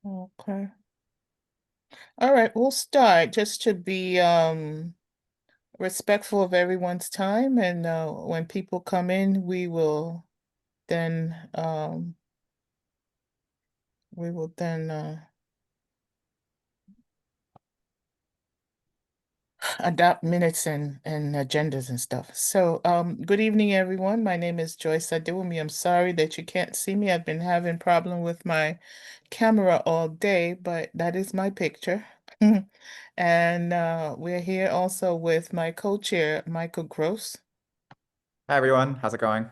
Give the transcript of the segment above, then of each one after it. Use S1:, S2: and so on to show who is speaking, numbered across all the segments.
S1: Okay. All right, we'll start just to be respectful of everyone's time, and when people come in, then we will then adopt minutes and agendas and stuff. So, good evening, everyone. My name is Joyce Adewumi. I'm sorry that you can't see me. I've been having problem with my camera all day, but that is my picture. And we're here also with my co-chair, Michael Gross.
S2: Hi everyone, how's it going?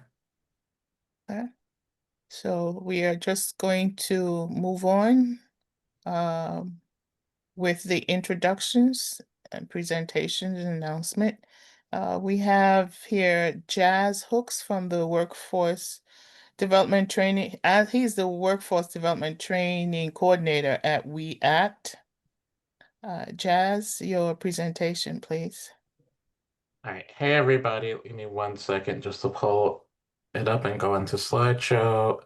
S1: Uh, So we are just going to move on um, with the introductions and presentations and announcement. We have here Jazz Hooks from the Workforce Development Training. He's the Workforce Development Training Coordinator at We Act. Jazz, your presentation, please.
S3: All right. Hey, everybody. Give me 1 second just to pull it up and go into slideshow.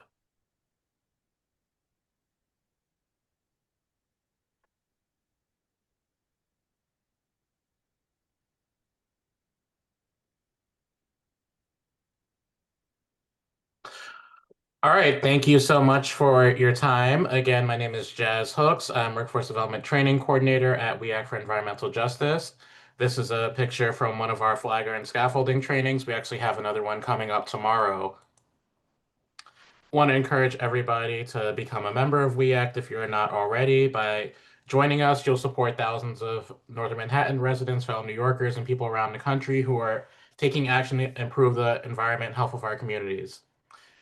S3: All right. Thank you so much for your time. Again, my name is Jazz Hooks. I'm Workforce Development Training Coordinator at We Act for Environmental Justice. This is a picture from one of our flagger and scaffolding trainings. We actually have another one coming up tomorrow. Want to encourage everybody to become a member of We Act if you're not already. By joining us, you'll support thousands of Northern Manhattan residents, fellow New Yorkers, and people around the country who are taking action to improve the environment and health of our communities.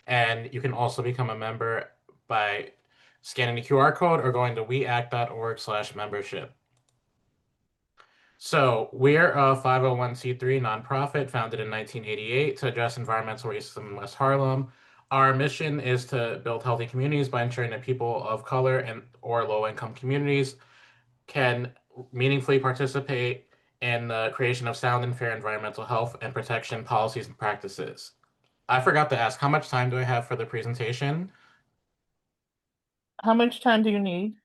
S3: And you can also become a member by scanning the QR code or going to weact.org/membership. So we're a 501c3 nonprofit founded in 1988 to address environmental racism in West Harlem. Our mission is to build healthy communities by ensuring that people of color and or low-income communities can meaningfully participate in the creation of sound and fair environmental health and protection policies and practices. I forgot to ask, how much time do I have for the presentation?
S1: How much time do you need?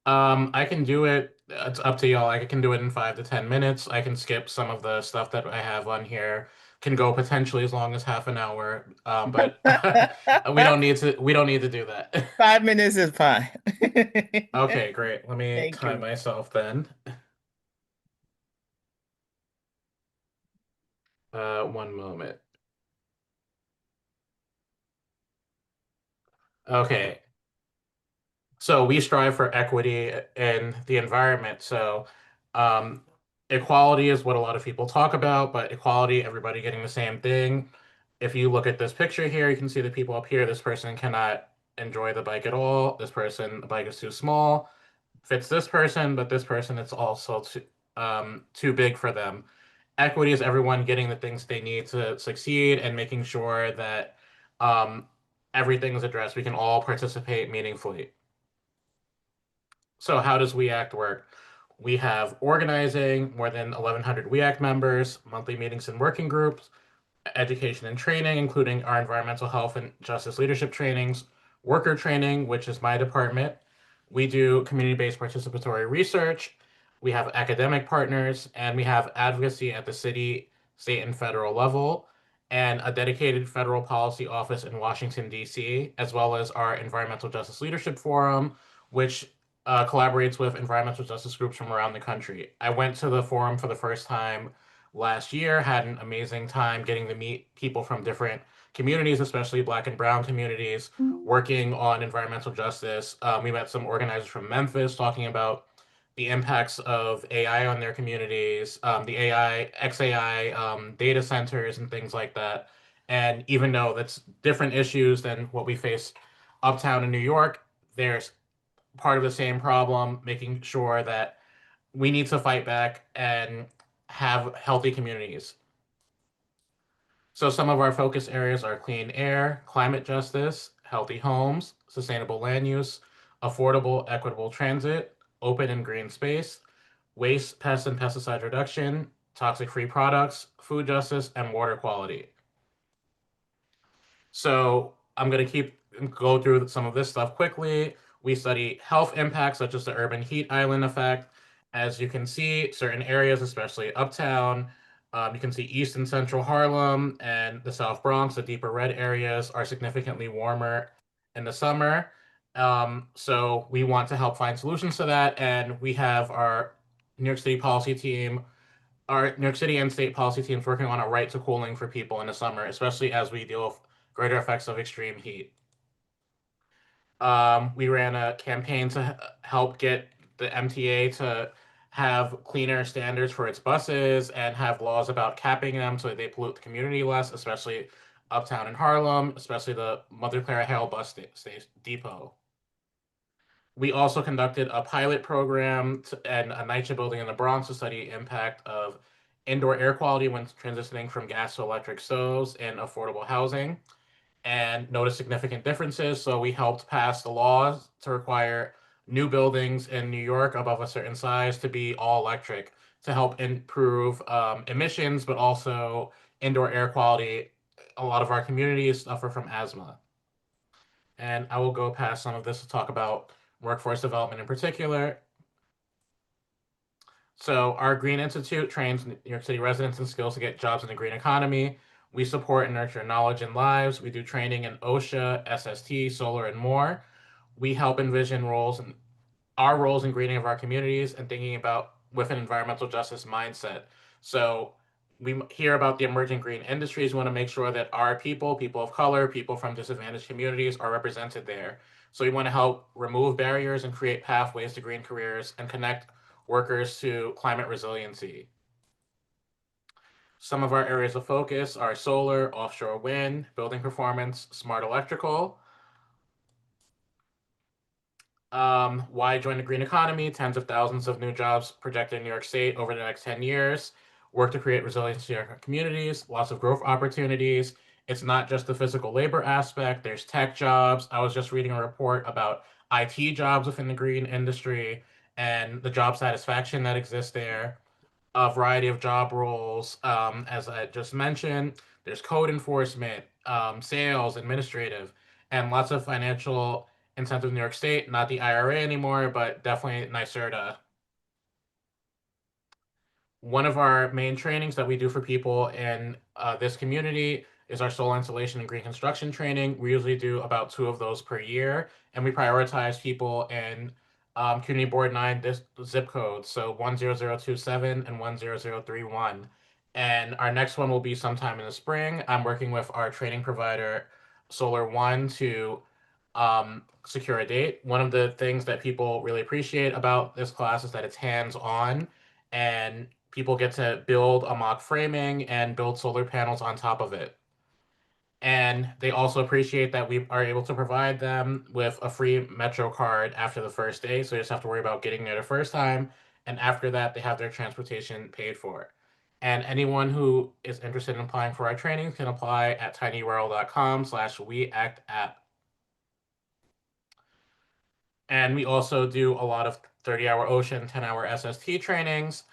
S3: I can do it. It's up to y'all. I can do it in 5 to 10 minutes. I can skip some of the stuff that I have on here. Can go potentially as long as half an hour. But we don't need to. We don't need to do that.
S1: 5 minutes is fine.
S3: Okay, great. Let me
S1: Thank
S3: time
S1: you.
S3: myself then. 1 moment. Okay. So we strive for equity in the environment. So um, equality is what a lot of people talk about, but equality, everybody getting the same thing. If you look at this picture here, you can see the people up here. This person cannot enjoy the bike at all. This person, the bike is too small. Fits this person, but this person, it's also too big for them. Equity is everyone getting the things they need to succeed and making sure that um, everything is addressed. We can all participate meaningfully. So how does We Act work? We have organizing, more than 1,100 We Act members, monthly meetings and working groups, education and training, including our environmental health and justice leadership trainings, worker training, which is my department. We do community-based participatory research. We have academic partners, and we have advocacy at the city, state, and federal level, and a dedicated federal policy office in Washington, D.C., as well as our Environmental Justice Leadership Forum, which collaborates with environmental justice groups from around the country. I went to the forum for the first time last year, had an amazing time getting to meet people from different communities, especially Black and Brown communities, working on environmental justice. We met some organizers from Memphis talking about the impacts of AI on their communities, the AI, XAI data centers, and things like that. And even though that's different issues than what we face uptown in New York, there's part of the same problem, making sure that we need to fight back and have healthy communities. So some of our focus areas are clean air, climate justice, healthy homes, sustainable land use, affordable, equitable transit, open and green space, waste, pest and pesticide reduction, toxic-free products, food justice, and water quality. So I'm going to go through some of this stuff quickly. We study health impacts such as the urban heat island effect. As you can see, certain areas, especially uptown, you can see East and Central Harlem and the South Bronx, the deeper red areas, are significantly warmer in the summer. So we want to help find solutions to that, and we have our New York City policy team, our New York City and state policy teams working on a right to cooling for people in the summer, especially as we deal with greater effects of extreme heat. We ran a campaign to help get the MTA to have cleaner standards for its buses and have laws about capping them so that they pollute the community less, especially uptown in Harlem, especially the Mother Clara Hale depot. We also conducted a pilot program and a NYCHA building in the Bronx to study impact of indoor air quality when transitioning from gas to electric stoves in affordable housing and noticed significant differences. So we helped pass the laws to require new buildings in New York above a certain size to be all electric to help improve emissions, but also indoor air quality. A lot of our communities suffer from asthma. And I will go past some of this to talk about workforce development in particular. So our Green Institute trains New York City residents in skills to get jobs in the green economy. We support and nurture knowledge and lives. We do training in OSHA, SST, solar, and more. We help envision roles and our roles in greening of our communities and thinking about with an environmental justice mindset. So we hear about the emerging green industries. We want to make sure that our people, people of color, people from disadvantaged communities are represented there. So we want to help remove barriers and create pathways to green careers and connect workers to climate resiliency. Some of our areas of focus are solar, offshore wind, building performance, smart electrical. Why join the green economy? Tens of thousands of new jobs projected in New York State over the next 10 years. Work to create resiliency in our communities, lots of growth opportunities. It's not just the physical labor aspect, there's tech jobs. I was just reading a report about IT jobs within the green industry and the job satisfaction that exists there. A variety of job roles, as I just mentioned. There's code enforcement, sales, administrative, and lots of financial incentives in New York State. Not the IRA anymore, but definitely NYSERDA. One of our main trainings that we do for people in this community is our solar installation and green construction training. We usually do about 2 of those per year, and we prioritize people in Community Board 9 zip codes, so 10027 and 10031. And our next one will be sometime in the spring. I'm working with our training provider, Solar One, to secure a date. One of the things that people really appreciate about this class is that it's hands-on and people get to build a mock framing and build solar panels on top of it. And they also appreciate that we are able to provide them with a free Metro card after the first day. So you just have to worry about getting there the first time. And after that, they have their transportation paid for. And anyone who is interested in applying for our training can apply at tinyurl.com/weactapp. And we also do a lot of 30-hour ocean, 10-hour SST trainings.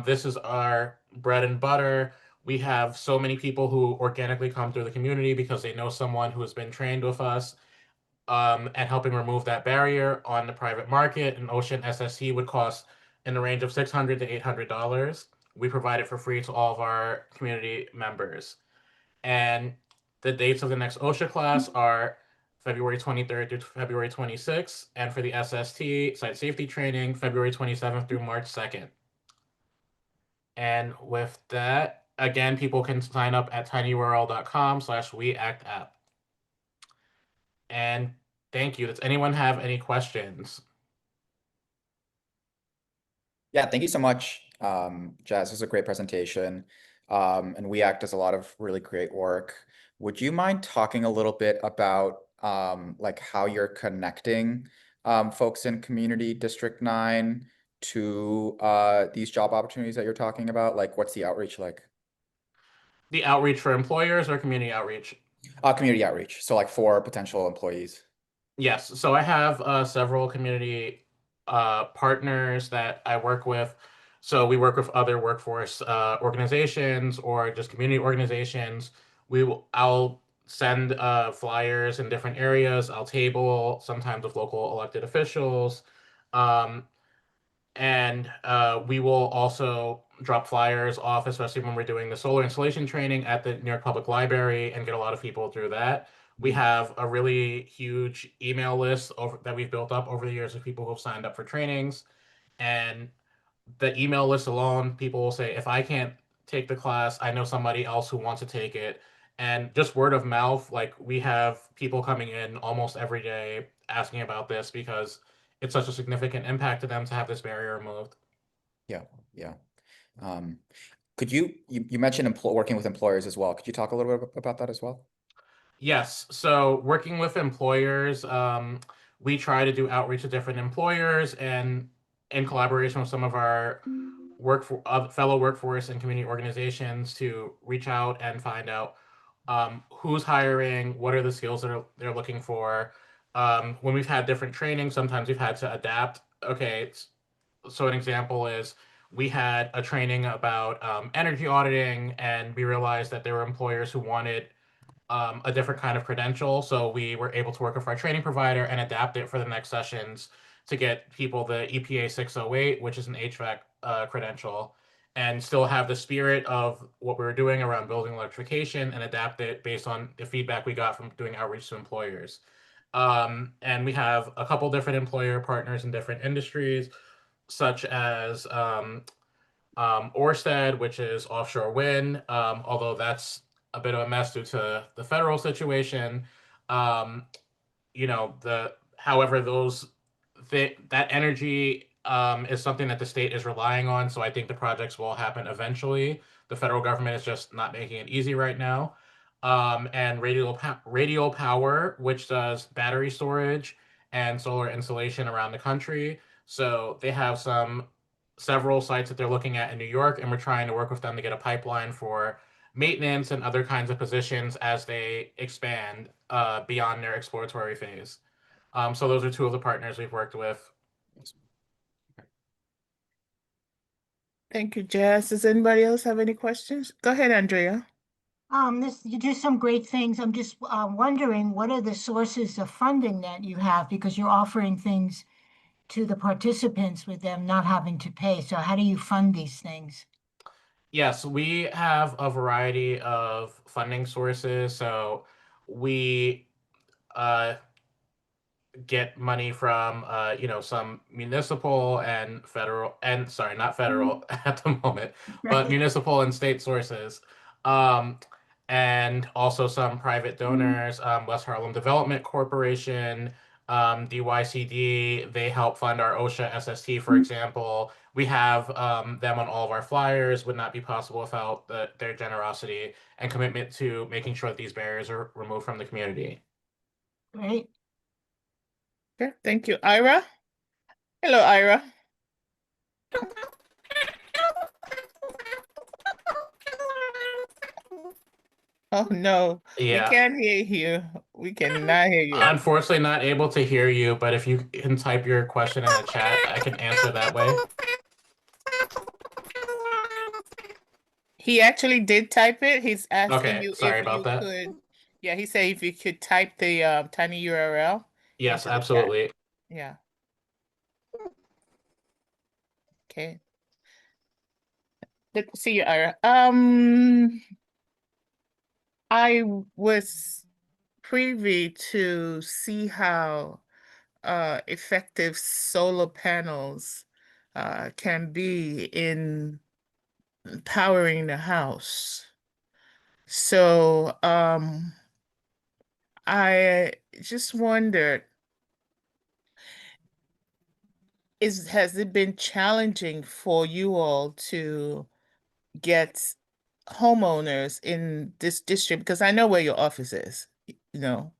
S3: This is our bread and butter. We have so many people who organically come through the community because they know someone who has been trained with us, and helping remove that barrier on the private market. An ocean SST would cost in the range of $600 to $800. We provide it for free to all of our community members. And the dates of the next OSHA class are February 23rd through February 26th, and for the SST site safety training, February 27th through March 2nd. And with that, again, people can sign up at tinyurl.com/weactapp. And thank you. Does anyone have any questions?
S2: Yeah, thank you so much, Jazz. This is a great presentation. And WeAct does a lot of really great work. Would you mind talking a little bit about like how you're connecting folks in Community District 9 to these job opportunities that you're talking about? Like, what's the outreach like?
S3: The outreach for employers or community outreach?
S2: Community outreach. So like for potential employees.
S3: Yes. So I have several community partners that I work with. So we work with other workforce organizations or just community organizations. I'll send flyers in different areas. I'll table sometimes with local elected officials. Um, and we will also drop flyers off, especially when we're doing the solar installation training at the New York Public Library and get a lot of people through that. We have a really huge email list that we've built up over the years of people who've signed up for trainings. And the email list alone, people will say, if I can't take the class, I know somebody else who wants to take it. And just word of mouth, like we have people coming in almost every day asking about this because it's such a significant impact to them to have this barrier removed.
S2: Yeah, yeah. Um, could you mentioned working with employers as well. Could you talk a little bit about that as well?
S3: Yes. So working with employers, we try to do outreach to different employers and in collaboration with some of our fellow workforce and community organizations to reach out and find out who's hiring, what are the skills that they're looking for. When we've had different trainings, sometimes we've had to adapt. Okay, so an example is we had a training about energy auditing, and we realized that there were employers who wanted a different kind of credential. So we were able to work with our training provider and adapt it for the next sessions to get people the EPA 608, which is an HVAC credential, and still have the spirit of what we were doing around building electrification and adapt it based on the feedback we got from doing outreach to employers. And we have a couple different employer partners in different industries, such as Orsted, which is offshore wind, although that's a bit of a mess due to the federal situation. Um, the however that energy is something that the state is relying on, so I think the projects will happen eventually. The federal government is just not making it easy right now. And radial power, which does battery storage and solar installation around the country. So they have several sites that they're looking at in New York, and we're trying to work with them to get a pipeline for maintenance and other kinds of positions as they expand beyond their exploratory phase. So those are two of the partners we've worked with.
S1: Thank you, Jazz. Does anybody else have any questions? Go ahead, Andrea.
S4: You do some great things. I'm just wondering, what are the sources of funding that you have? Because you're offering things to the participants with them not having to pay. So how do you fund these things?
S3: Yes, we have a variety of funding sources. So we uh, get money from some municipal and federal, and sorry, not federal at the moment, but
S4: Right.
S3: municipal and state sources, um, and also some private donors. West Harlem Development Corporation, DYCD, they help fund our OSHA SST, for example. We have them on all of our flyers. Would not be possible without their generosity and commitment to making sure that these barriers are removed from the community.
S4: Great.
S1: Okay, thank you. Ira? Hello, Ira. Oh no, we
S3: Yeah.
S1: can't hear you. We cannot hear you.
S3: Unfortunately, not able to hear you, but if you can type your question in the chat, I can answer that way.
S1: He actually did type it. He's asking
S3: Okay,
S1: you
S3: sorry
S1: if
S3: about
S1: you
S3: that.
S1: could, yeah, he said if you could type the tiny URL
S3: Yes,
S1: into the chat.
S3: absolutely.
S1: Yeah. Okay. Good to see you, Ira. I was privy to see how effective solar panels can be in powering the house. So I just wondered, has it been challenging for you all to get homeowners in this district? Because I know where your office is, you know,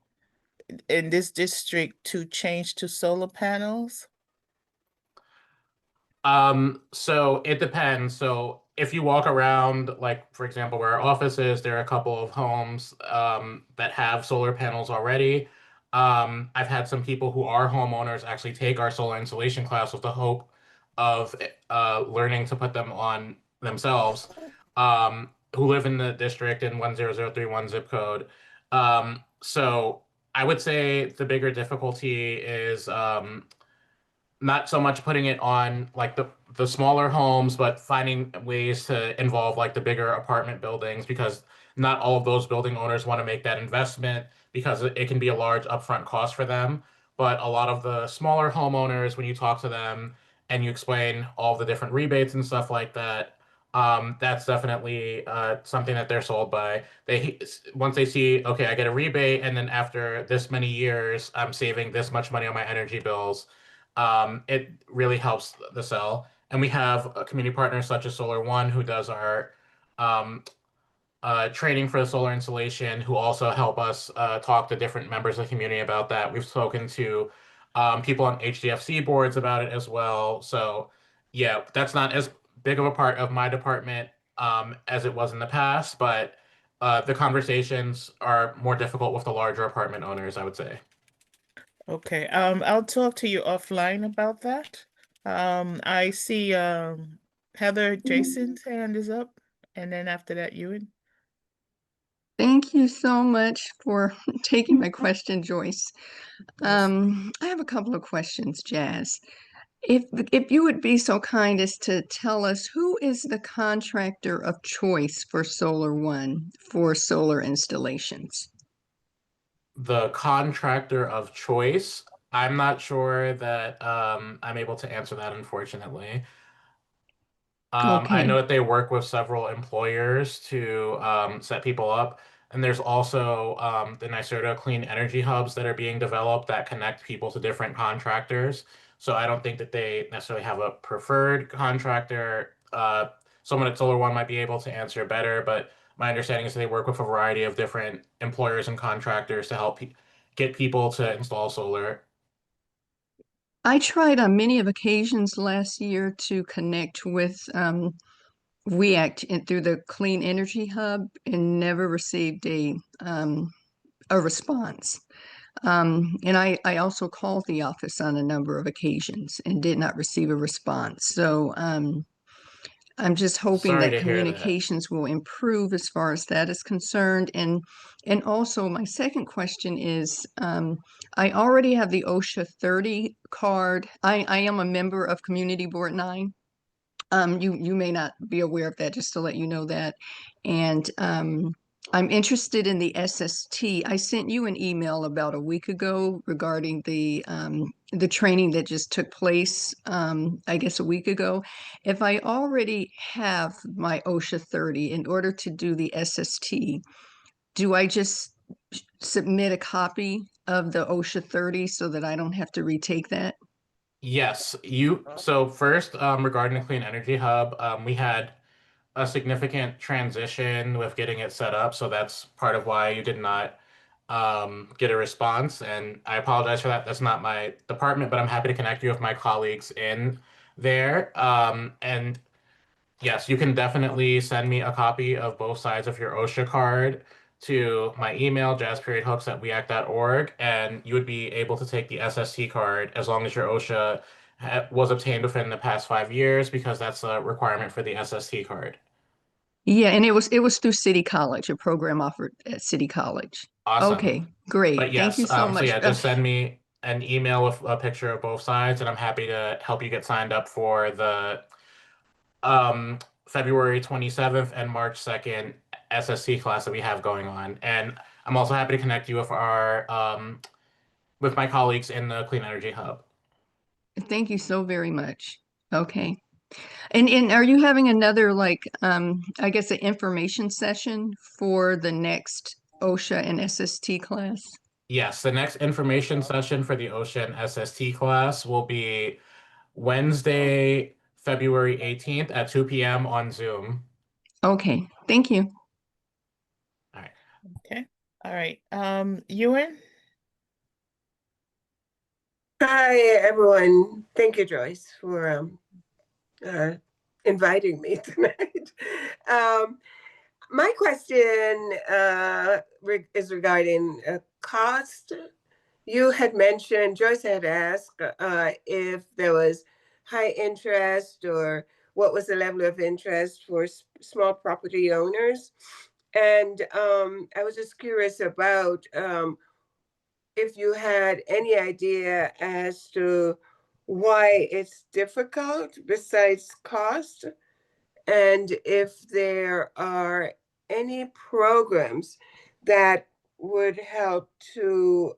S1: in this district to change to solar panels?
S3: So it depends. So if you walk around, like for example, where our office is, there are a couple of homes that have solar panels already. I've had some people who are homeowners actually take our solar installation class with the hope of learning to put them on themselves, who live in the district in 10031 zip code. So I would say the bigger difficulty is not so much putting it on like the smaller homes, but finding ways to involve like the bigger apartment buildings, because not all of those building owners want to make that investment because it can be a large upfront cost for them. But a lot of the smaller homeowners, when you talk to them and you explain all the different rebates and stuff like that, that's definitely something that they're sold by. They once they see, okay, I get a rebate, and then after this many years, I'm saving this much money on my energy bills. It really helps the sell. And we have community partners such as Solar One, who does our um, training for the solar installation, who also help us talk to different members of the community about that. We've spoken to people on HDFC boards about it as well. So, yeah, that's not as big of a part of my department as it was in the past, but the conversations are more difficult with the larger apartment owners, I would say.
S1: Okay, I'll talk to you offline about that. I see Heather Jason's hand is up, and then after that, Ewan.
S5: Thank you so much for taking my question, Joyce.
S1: Yes.
S5: I have a couple of questions, Jazz. If you would be so kind as to tell us, who is the contractor of choice for Solar One for solar installations?
S3: The contractor of choice, I'm not sure that I'm able to answer that, unfortunately. I
S5: Okay.
S3: know that they work with several employers to set people up. And there's also the NYSERDA clean energy hubs that are being developed that connect people to different contractors. So I don't think that they necessarily have a preferred contractor. Someone at Solar One might be able to answer better, but my understanding is they work with a variety of different employers and contractors to help get people to install solar.
S5: I tried on many of occasions last year to connect with through the Clean Energy Hub and never received a response. And I also called the office on a number of occasions and did not receive a response. So I'm just hoping
S3: Sorry
S5: that
S3: to hear that.
S5: communications will improve as far as that is concerned. And also my second question is, I already have the OSHA 30 card. I am a member of Community Board 9. You may not be aware of that, just to let you know that. And I'm interested in the SST. I sent you an email about a week ago regarding the training that just took place, I guess a week ago. If I already have my OSHA 30, in order to do the SST, do I just submit a copy of the OSHA 30 so that I don't have to retake that?
S3: Yes, so first, regarding the Clean Energy Hub, we had a significant transition with getting it set up. So that's part of why you did not get a response. And I apologize for that. That's not my department, but I'm happy to connect you with my colleagues in there. And yes, you can definitely send me a copy of both sides of your OSHA card to my email, jazzperiodhooks@weact.org, and you would be able to take the SST card as long as your OSHA was obtained within the past 5 years, because that's a requirement for the SST card.
S5: Yeah, and it was through City College, a program offered at City College.
S3: Awesome.
S5: Okay, great.
S3: But
S5: Thank
S3: yes,
S5: you so
S3: so
S5: much.
S3: yeah, just send me an email with a picture of both sides, and I'm happy to help you get signed up for the um, February 27th and March 2nd SSC class that we have going on. And I'm also happy to connect you with our with my colleagues in the Clean Energy Hub.
S5: Thank you so very much. Okay. And are you having another I guess an information session for the next OSHA and SST class?
S3: Yes, the next information session for the OSHA and SST class will be Wednesday, February 18th at 2 p.m. on Zoom.
S5: Okay, thank you.
S3: All right.
S1: Okay. All right. Ewan?
S6: Hi, everyone. Thank you, Joyce, for inviting me tonight. My question is regarding cost. You had mentioned, Joyce had asked if there was high interest or what was the level of interest for small property owners. And I was just curious about if you had any idea as to why it's difficult besides cost, and if there are any programs that would help to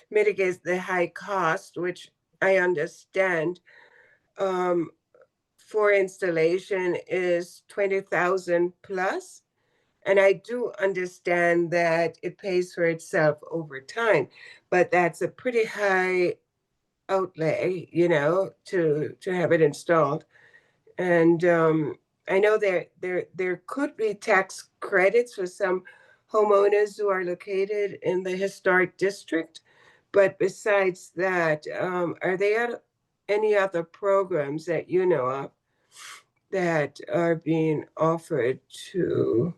S6: mitigate the high cost, which I understand for installation is 20,000 plus. And I do understand that it pays for itself over time, but that's a pretty high outlay, to have it installed. And I know there could be tax credits for some homeowners who are located in the historic district. But besides that, are there any other programs that you know of that are being offered to,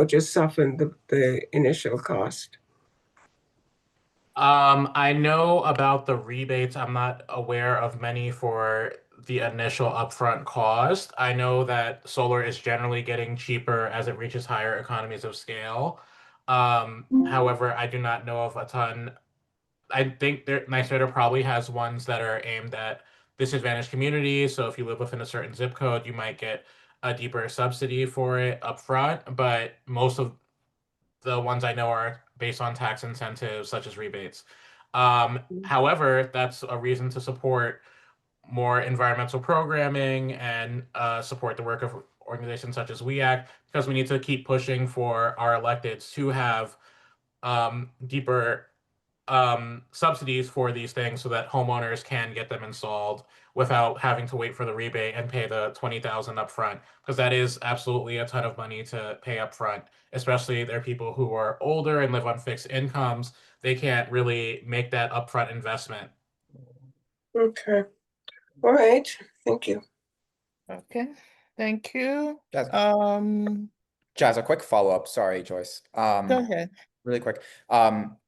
S6: just soften the initial cost?
S3: I know about the rebates. I'm not aware of many for the initial upfront cost. I know that solar is generally getting cheaper as it reaches higher economies of scale. However, I do not know of a ton. I think NYSERDA probably has ones that are aimed at disadvantaged communities. So if you live within a certain zip code, you might get a deeper subsidy for it upfront. But most of the ones I know are based on tax incentives, such as rebates. However, that's a reason to support more environmental programming and support the work of organizations such as We Act, because we need to keep pushing for our electeds to have deeper subsidies for these things so that homeowners can get them installed without having to wait for the rebate and pay the 20,000 upfront, because that is absolutely a ton of money to pay upfront, especially there are people who are older and live on fixed incomes. They can't really make that upfront investment.
S6: Okay. All right. Thank you.
S1: Okay, thank you.
S2: Jazz,
S1: Um,
S2: Jazz, a quick follow-up. Sorry, Joyce.
S1: go ahead.
S2: Really quick.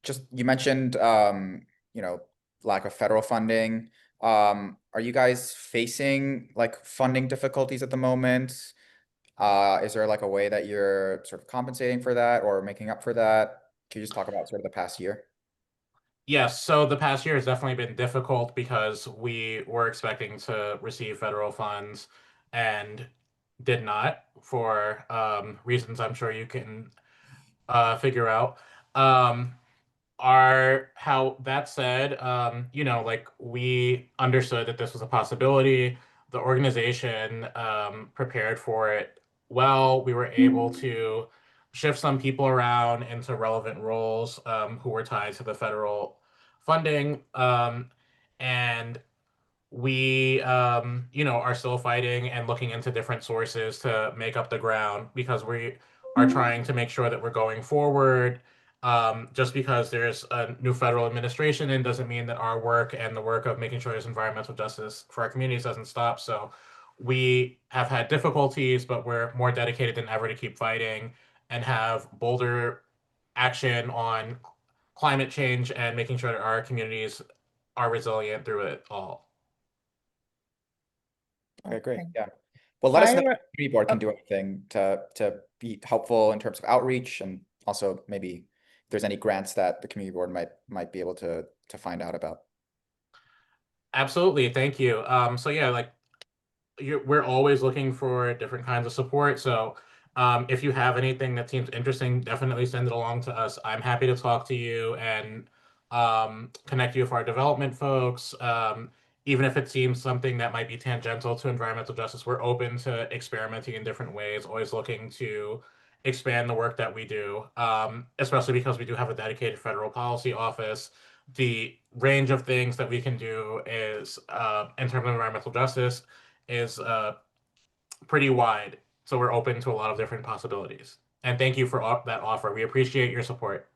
S2: Just you mentioned lack of federal funding. Are you guys facing like funding difficulties at the moment? Is there like a way that you're sort of compensating for that or making up for that? Can you just talk about sort of the past year?
S3: Yes, so the past year has definitely been difficult because we were expecting to receive federal funds and did not for reasons I'm sure you can figure out. Um, how that said, like we understood that this was a possibility. The organization prepared for it well. We were able to shift some people around into relevant roles who were tied to the federal funding. And we are still fighting and looking into different sources to make up the ground because we are trying to make sure that we're going forward. Just because there's a new federal administration in doesn't mean that our work and the work of making sure there's environmental justice for our communities doesn't stop. So we have had difficulties, but we're more dedicated than ever to keep fighting and have bolder action on climate change and making sure that our communities are resilient through it all.
S2: Okay, great.
S1: Okay.
S2: Yeah. Well, let us know if
S1: Ira,
S2: the community board can do anything to be helpful in terms of outreach, and also maybe if there's any grants that the community board might be able to find out about.
S3: Absolutely, thank you. So yeah, like we're always looking for different kinds of support. So if you have anything that seems interesting, definitely send it along to us. I'm happy to talk to you and connect you with our development folks. Even if it seems something that might be tangential to environmental justice, we're open to experimenting in different ways, always looking to expand the work that we do, especially because we do have a dedicated federal policy office. The range of things that we can do is, in terms of environmental justice, is pretty wide. So we're open to a lot of different possibilities. And thank you for that offer. We appreciate your support.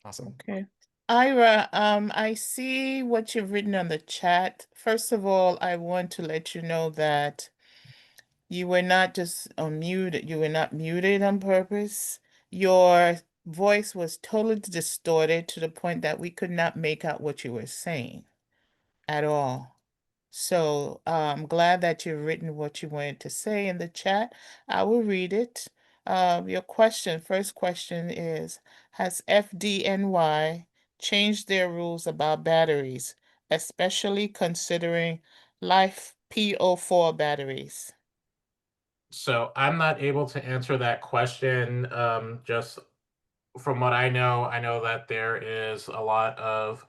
S2: Awesome.
S1: okay. Ira, I see what you've written on the chat. First of all, I want to let you know that you were not just unmuted, you were not muted on purpose. Your voice was totally distorted to the point that we could not make out what you were saying at all. So I'm glad that you've written what you wanted to say in the chat. I will read it. Your question, first question is, has FDNY changed their rules about batteries, especially considering life PO4 batteries?
S3: So I'm not able to answer that question. Just from what I know that there is a lot of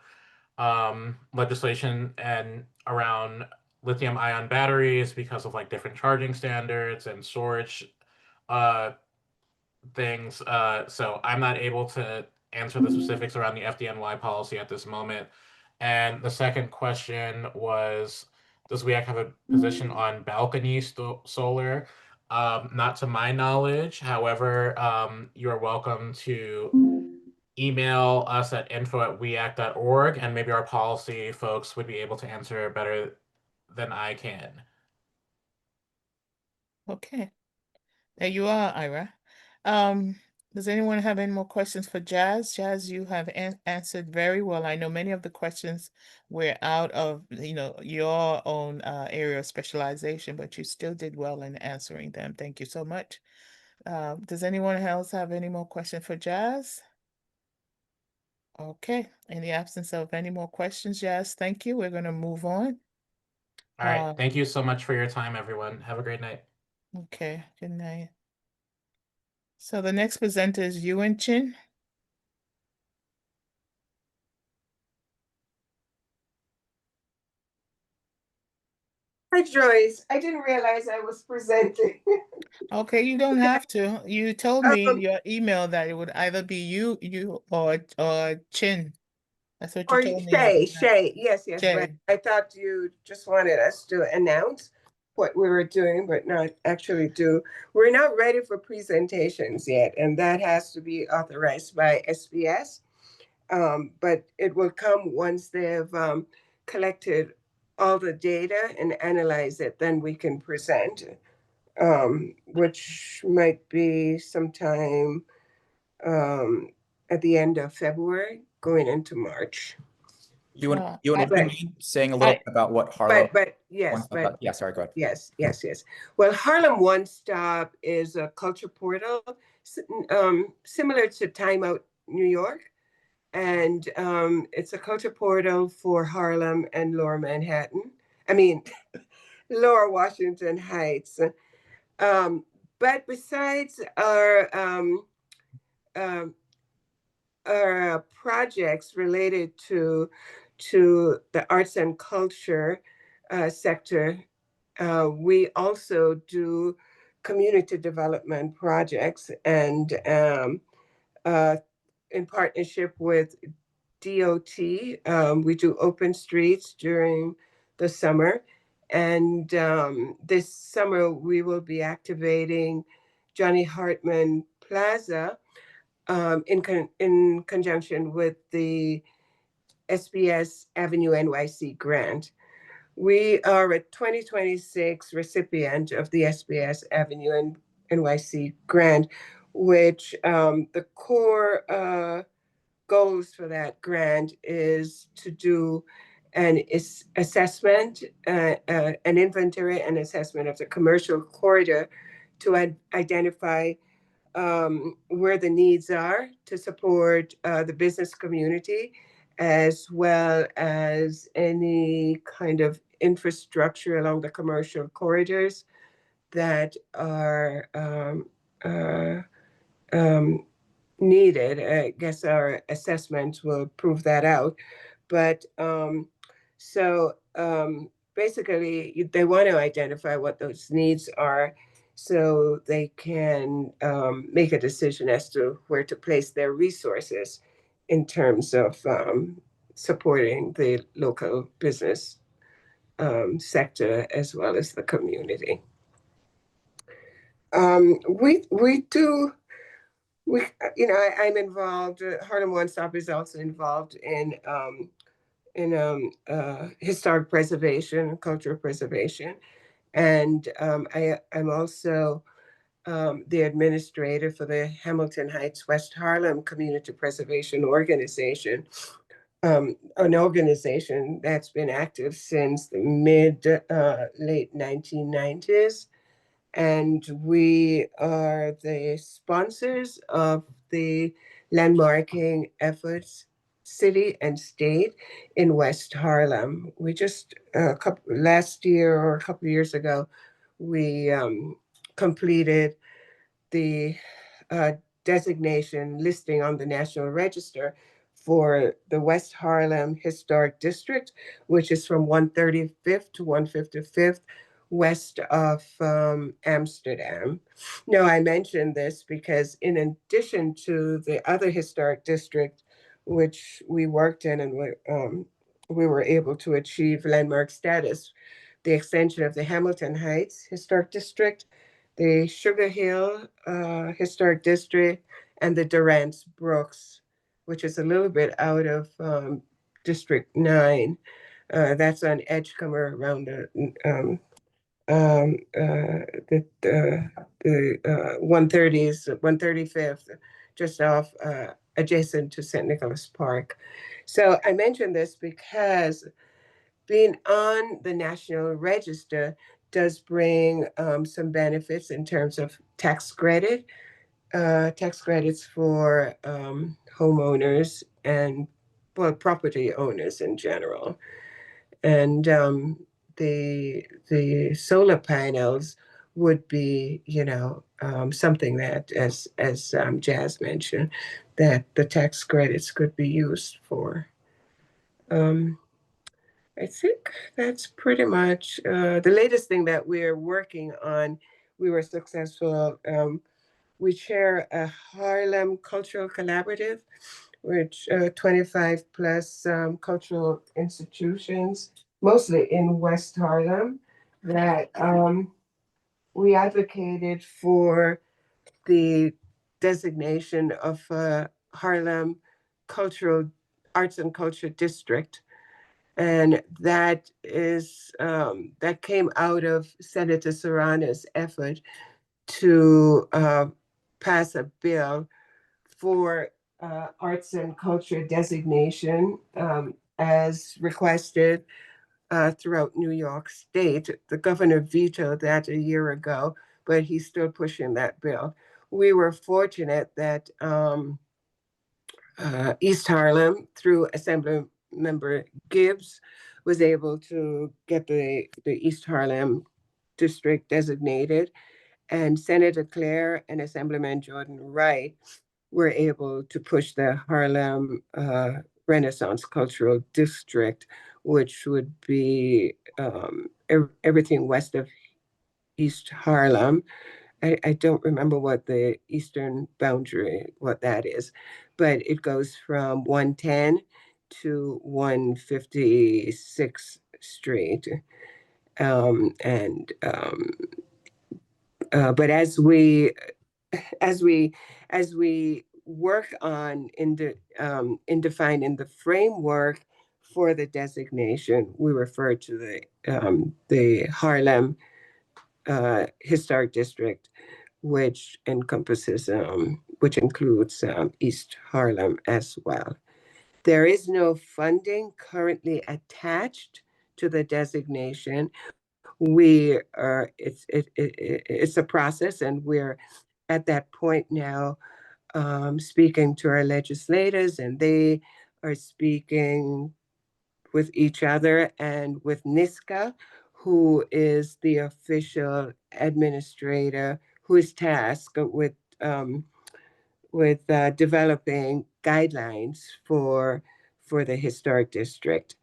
S3: legislation and around lithium ion batteries because of like different charging standards and storage uh, things. So I'm not able to answer the specifics around the FDNY policy at this moment. And the second question was, does WEAC have a position on balcony solar? Not to my knowledge. However, you're welcome to email us at info@weact.org, and maybe our policy folks would be able to answer better than I can.
S1: Okay, there you are, Ira. Um, does anyone have any more questions for Jazz? Jazz, you have answered very well. I know many of the questions were out of, your own area of specialization, but you still did well in answering them. Thank you so much. Does anyone else have any more questions for Jazz? Okay, in the absence of any more questions, Jazz, thank you. We're going to move on.
S3: All right. Thank you so much for your time, everyone. Have a great night.
S1: Okay, good night. So the next presenter is Yuan Chin.
S6: Hi, Joyce. I didn't realize I was presenting.
S1: Okay, you don't have to. You told me in
S6: Um,
S1: your email that it would either be you or Chin. That's what you
S6: or
S1: told me.
S6: Shay. Yes, but
S1: Shay.
S6: I thought you just wanted us to announce what we were doing, but not actually do. We're not ready for presentations yet, and that has to be authorized by SBS. But it will come once they've collected all the data and analyze it, then we can present, which might be sometime at the end of February, going into March.
S2: You and
S1: Uh,
S2: you and
S1: I,
S2: if you
S6: But
S2: mind saying a little
S1: I,
S2: bit about what Harlem
S6: but yes,
S2: One Stop
S6: but
S2: yeah, sorry, go ahead.
S6: yes. Well, Harlem One Stop is a culture portal, similar to Time Out New York, and it's a culture portal for Harlem and Lower Manhattan. I mean, Lower Washington Heights. But besides um, our projects related to the arts and culture sector, we also do community development projects, and in partnership with DOT, we do open streets during the summer. And this summer, we will be activating Johnny Hartman Plaza in conjunction with the SBS Avenue NYC grant. We are a 2026 recipient of the SBS Avenue NYC grant, which the core goals for that grant is to do an assessment, an inventory and assessment of the commercial corridor to identify where the needs are to support the business community, as well as any kind of infrastructure along the commercial corridors that are needed. I guess our assessments will prove that out. But basically, they want to identify what those needs are so they can make a decision as to where to place their resources in terms of supporting the local business sector as well as the community. We do. I'm involved. Harlem One Stop is also involved in historic preservation, cultural preservation, and I'm also the administrator for the Hamilton Heights West Harlem Community Preservation Organization, an organization that's been active since the late 1990s. And we are the sponsors of the landmarking efforts, city and state, in West Harlem. We just last year or a couple of years ago, we completed the uh, designation listing on the National Register for the West Harlem Historic District, which is from 135th to 155th west of Amsterdam. Now, I mentioned this because in addition to the other historic district, which we worked in and we were able to achieve landmark status, the extension of the Hamilton Heights Historic District, the Sugar Hill Historic District, and the Durant's Brooks, which is a little bit out of District 9. That's on Edgecombe around the 135th, just off adjacent to St. Nicholas Park. So I mention this because being on the National Register does bring some benefits in terms of tax credits for homeowners and, well, property owners in general. And the solar panels would be, something that, as Jazz mentioned, that the tax credits could be used for. I think that's pretty much the latest thing that we're working on. We were successful. We chair a Harlem Cultural Collaborative, which 25 plus cultural institutions, mostly in West Harlem, that we advocated for the designation of Harlem Cultural Arts and Culture District. And that came out of Senator Serrano's effort to pass a bill for arts and culture designation as requested throughout New York State. The governor vetoed that a year ago, but he's still pushing that bill. We were fortunate that East Harlem, through Assembly Member Gibbs, was able to get the East Harlem district designated, and Senator Claire and Assemblyman Jordan Wright were able to push the Harlem Renaissance Cultural District, which would be everything west of East Harlem. I don't remember what the eastern boundary, what that is, but it goes from 110 to 156th Street. But as we work on in defining the framework for the designation, we refer to the Harlem Historic District, which includes East Harlem as well. There is no funding currently attached to the designation. It's a process, and we're at that point now, speaking to our legislators, and they are speaking with each other and with NISCA, who is the official administrator who is tasked with developing guidelines for the historic district.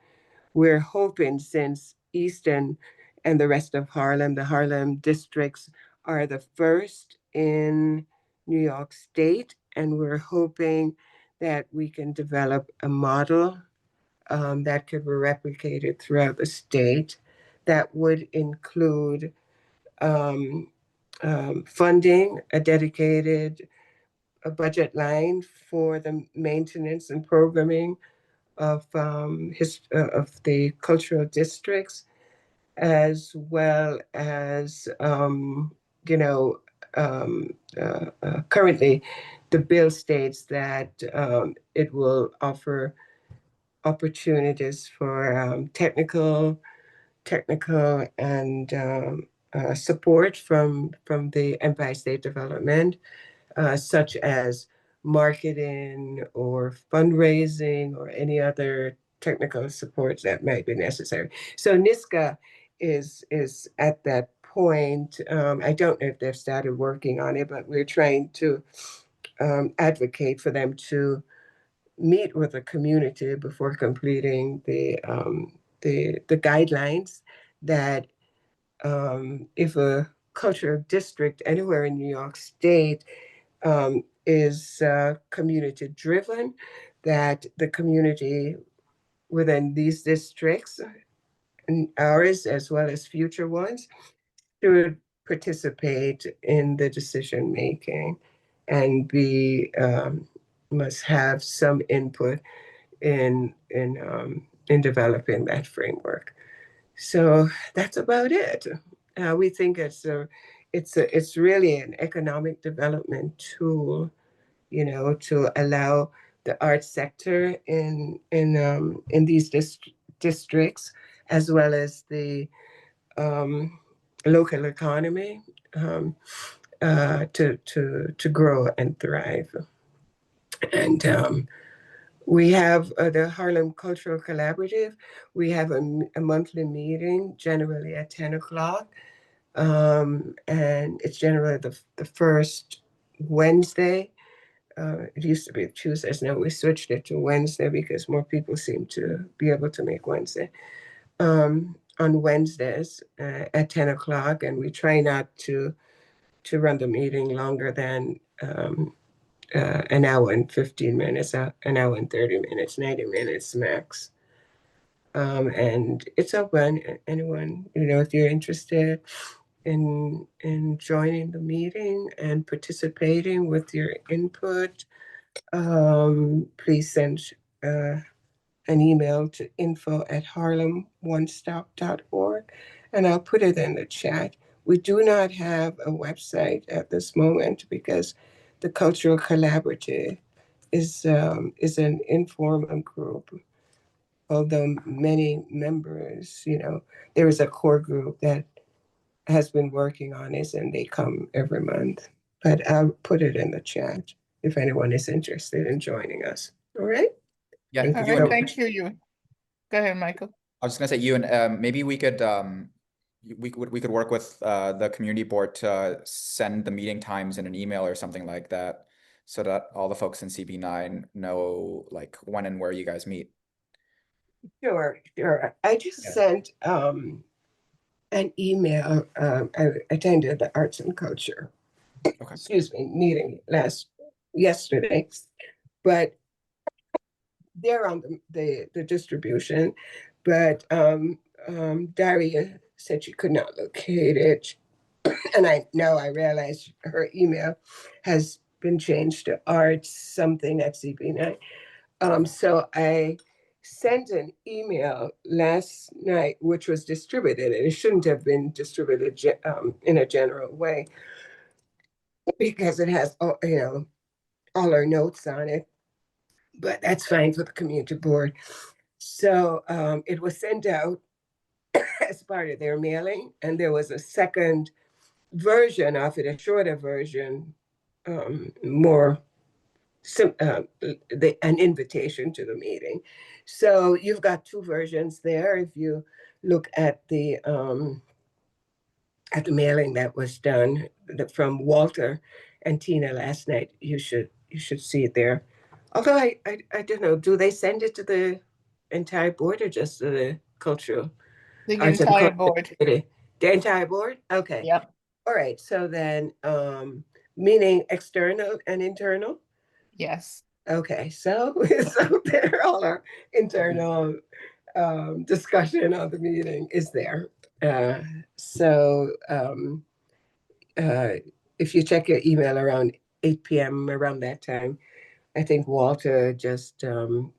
S6: We're hoping, since Easton and the rest of Harlem, the Harlem districts are the first in New York State, and we're hoping that we can develop a model that could be replicated throughout the state that would include funding, a dedicated budget line for the maintenance and programming of the cultural districts, as well as currently the bill states that it will offer opportunities for technical and support from the Empire State Development, such as marketing or fundraising or any other technical support that might be necessary. So NISCA is at that point. I don't know if they've started working on it, but we're trying to advocate for them to meet with the community before completing the guidelines that if a cultural district anywhere in New York State is community driven, that the community within these districts, and ours as well as future ones, should participate in the decision making and be must have some input in developing that framework. So that's about it. We think it's really an economic development tool, you know, to allow the arts sector in these districts, as well as the local economy, to grow and thrive. And we have the Harlem Cultural Collaborative. We have a monthly meeting, generally at 10 o'clock. And it's generally the first Wednesday. It used to be Tuesdays. Now we switched it to Wednesday because more people seem to be able to make Wednesday. On Wednesdays at 10 o'clock. And we try not to run the meeting longer than an hour and 15 minutes, an hour and 30 minutes, 90 minutes max. And it's open. Anyone, you know, if you're interested in joining the meeting and participating with your input, please send an email to info@harlemonestop.org, and I'll put it in the chat. We do not have a website at this moment because the Cultural Collaborative is an informal group. Although many members, you know, there is a core group that has been working on this, and they come every month. But I'll put it in the chat if anyone is interested in joining us. All right?
S2: Yeah,
S6: Thank
S1: All
S6: you
S1: right,
S6: so
S1: thank you, you. Go ahead, Michael.
S2: I was just gonna say, you and maybe we could work with the community board to send the meeting times in an email or something like that, so that all the folks in CB9 know like when and where you guys meet.
S6: Sure. I just sent an email. I attended the Arts and Culture, meeting yesterday, but they're on the distribution. But Daria said she could not locate it, and I realized her email has been changed to arts something at CB9. So I sent an email last night, which was distributed, and it shouldn't have been distributed in a general way because it has all our notes on it. But that's fine for the community board. So it was sent out as part of their mailing, and there was a second version of it, a shorter version, more an invitation to the meeting. So you've got two versions there. If you look at the mailing that was done from Walter and Tina last night, you should see it there. Although I don't know, do they send it to the entire board or just to the cultural?
S1: The entire board.
S6: The entire board? Okay.
S1: Yep.
S6: All right. So then, meaning external and internal?
S1: Yes.
S6: Okay. So there, all our internal discussion of the meeting is there. If you check your email around 8 p.m. around that time, I think Walter just sent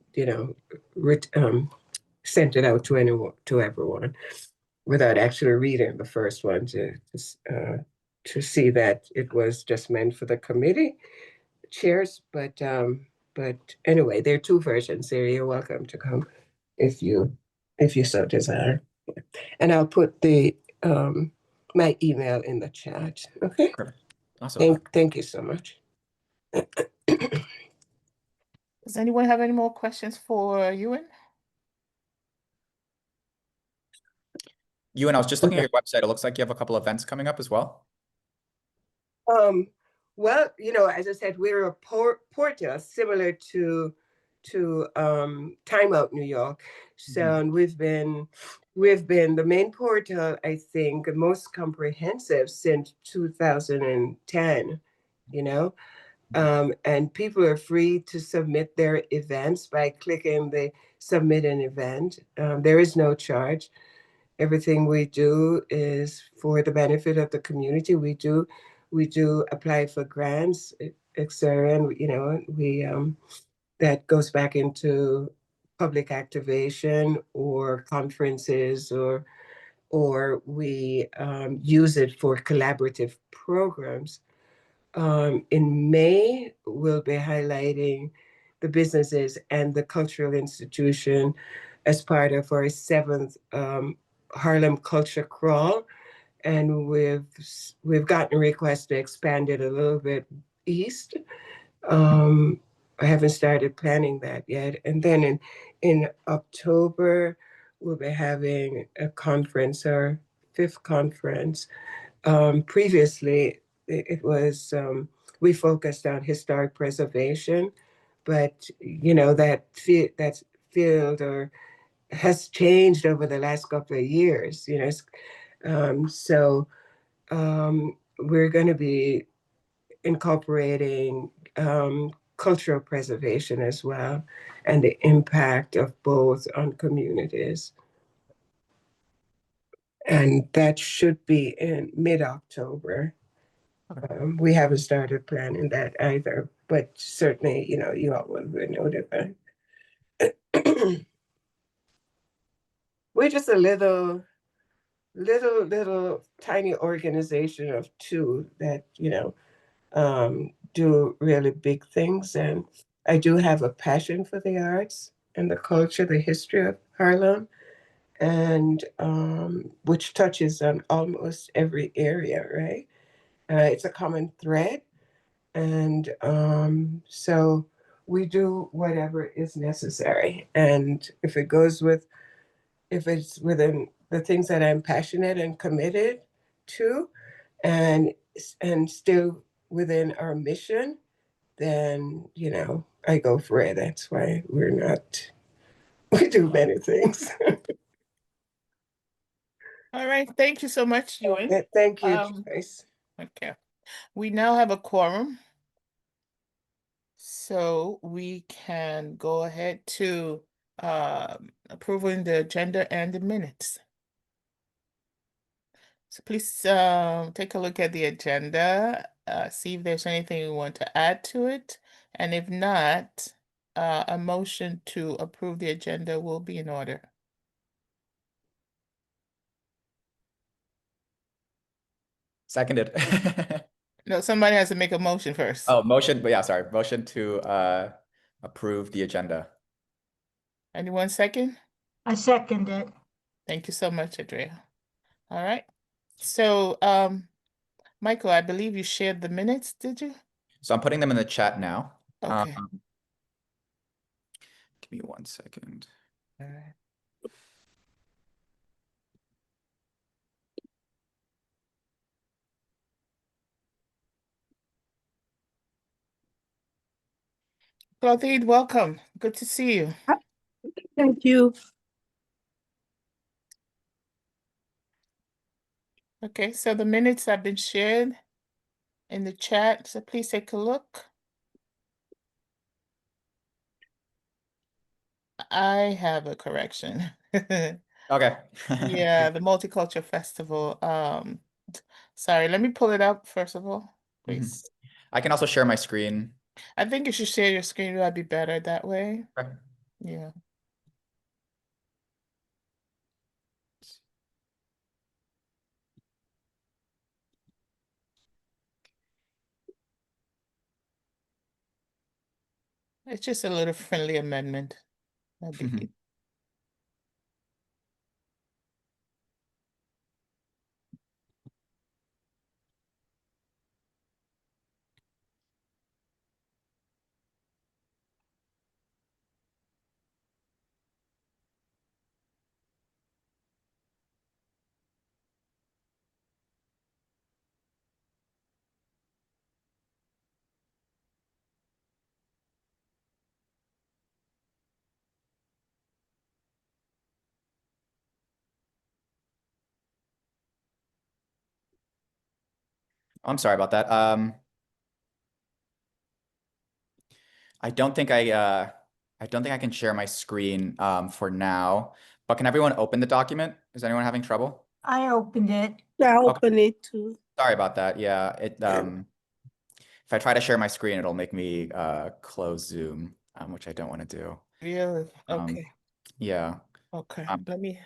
S6: it out to everyone without actually reading the first one to see that it was just meant for the committee chairs. But But anyway, there are two versions there. You're welcome to come if you so desire. And I'll put the my email in the chat. Okay.
S2: Perfect. Awesome.
S6: Thank you so much.
S1: Does anyone have any more questions for Ewan?
S2: Ewan, I was just looking at your website. It looks like you have a couple events coming up as well.
S6: Well, as I said, we're a portal similar to Time Out New York. So we've been the main portal, I think, most comprehensive since 2010, and people are free to submit their events by clicking the submit an event. There is no charge. Everything we do is for the benefit of the community. We do apply for grants, etc. And we that goes back into public activation or conferences, or we use it for collaborative programs. In May, we'll be highlighting the businesses and the cultural institution as part of our seventh Harlem Culture Crawl, and we've gotten requests to expand it a little bit east. I haven't started planning that yet. And then in October, we'll be having a conference, our fifth conference. Previously, it was we focused on historic preservation, but that field or has changed over the last couple of years. So we're going to be incorporating cultural preservation as well, and the impact of both on communities. And that should be in mid-October. We haven't started planning that either, but certainly, you all will be notified. We're just a little tiny organization of two that, do really big things. And I do have a passion for the arts and the culture, the history of Harlem, and which touches on almost every area, right? It's a common thread. And so we do whatever is necessary. And if it's within the things that I'm passionate and committed to, and still within our mission, then I go for it. That's why we do many things.
S1: All right, thank you so much, Ewan.
S6: Thank you, Joyce.
S1: Okay, we now have a quorum, so we can go ahead to approving the agenda and the minutes. So please take a look at the agenda, see if there's anything you want to add to it, and if not, a motion to approve the agenda will be in order.
S2: Seconded.
S1: No, somebody has to make a motion first.
S2: Oh, motion, but yeah, sorry. Motion to approve the agenda.
S1: Anyone second?
S4: I second it.
S1: Thank you so much, Andrea. All right. So, Michael, I believe you shared the minutes, did you?
S2: So I'm putting them in the chat now.
S1: Okay.
S2: Give me 1 second.
S1: All right. Clotilde, welcome. Good to see you.
S7: Thank you.
S1: Okay, so the minutes have been shared in the chat, so please take a look. I have a correction.
S2: Okay.
S1: Yeah, the Multicultural Festival. Sorry, let me pull it up first of all, please.
S2: I can also share my screen.
S1: I think you should share your screen. That'd be better that way.
S2: Okay.
S1: Yeah. It's just a little friendly amendment. No biggie.
S2: I'm sorry about that. I don't think I can share my screen for now, but can everyone open the document? Is anyone having trouble?
S4: I opened it.
S7: I
S2: Okay.
S7: open it too.
S2: Sorry about that. Yeah, if I try to share my screen, it'll make me close Zoom, which I don't want to do.
S1: Really?
S2: Um,
S1: Okay.
S2: Yeah,
S1: Okay.
S2: um,
S1: Let me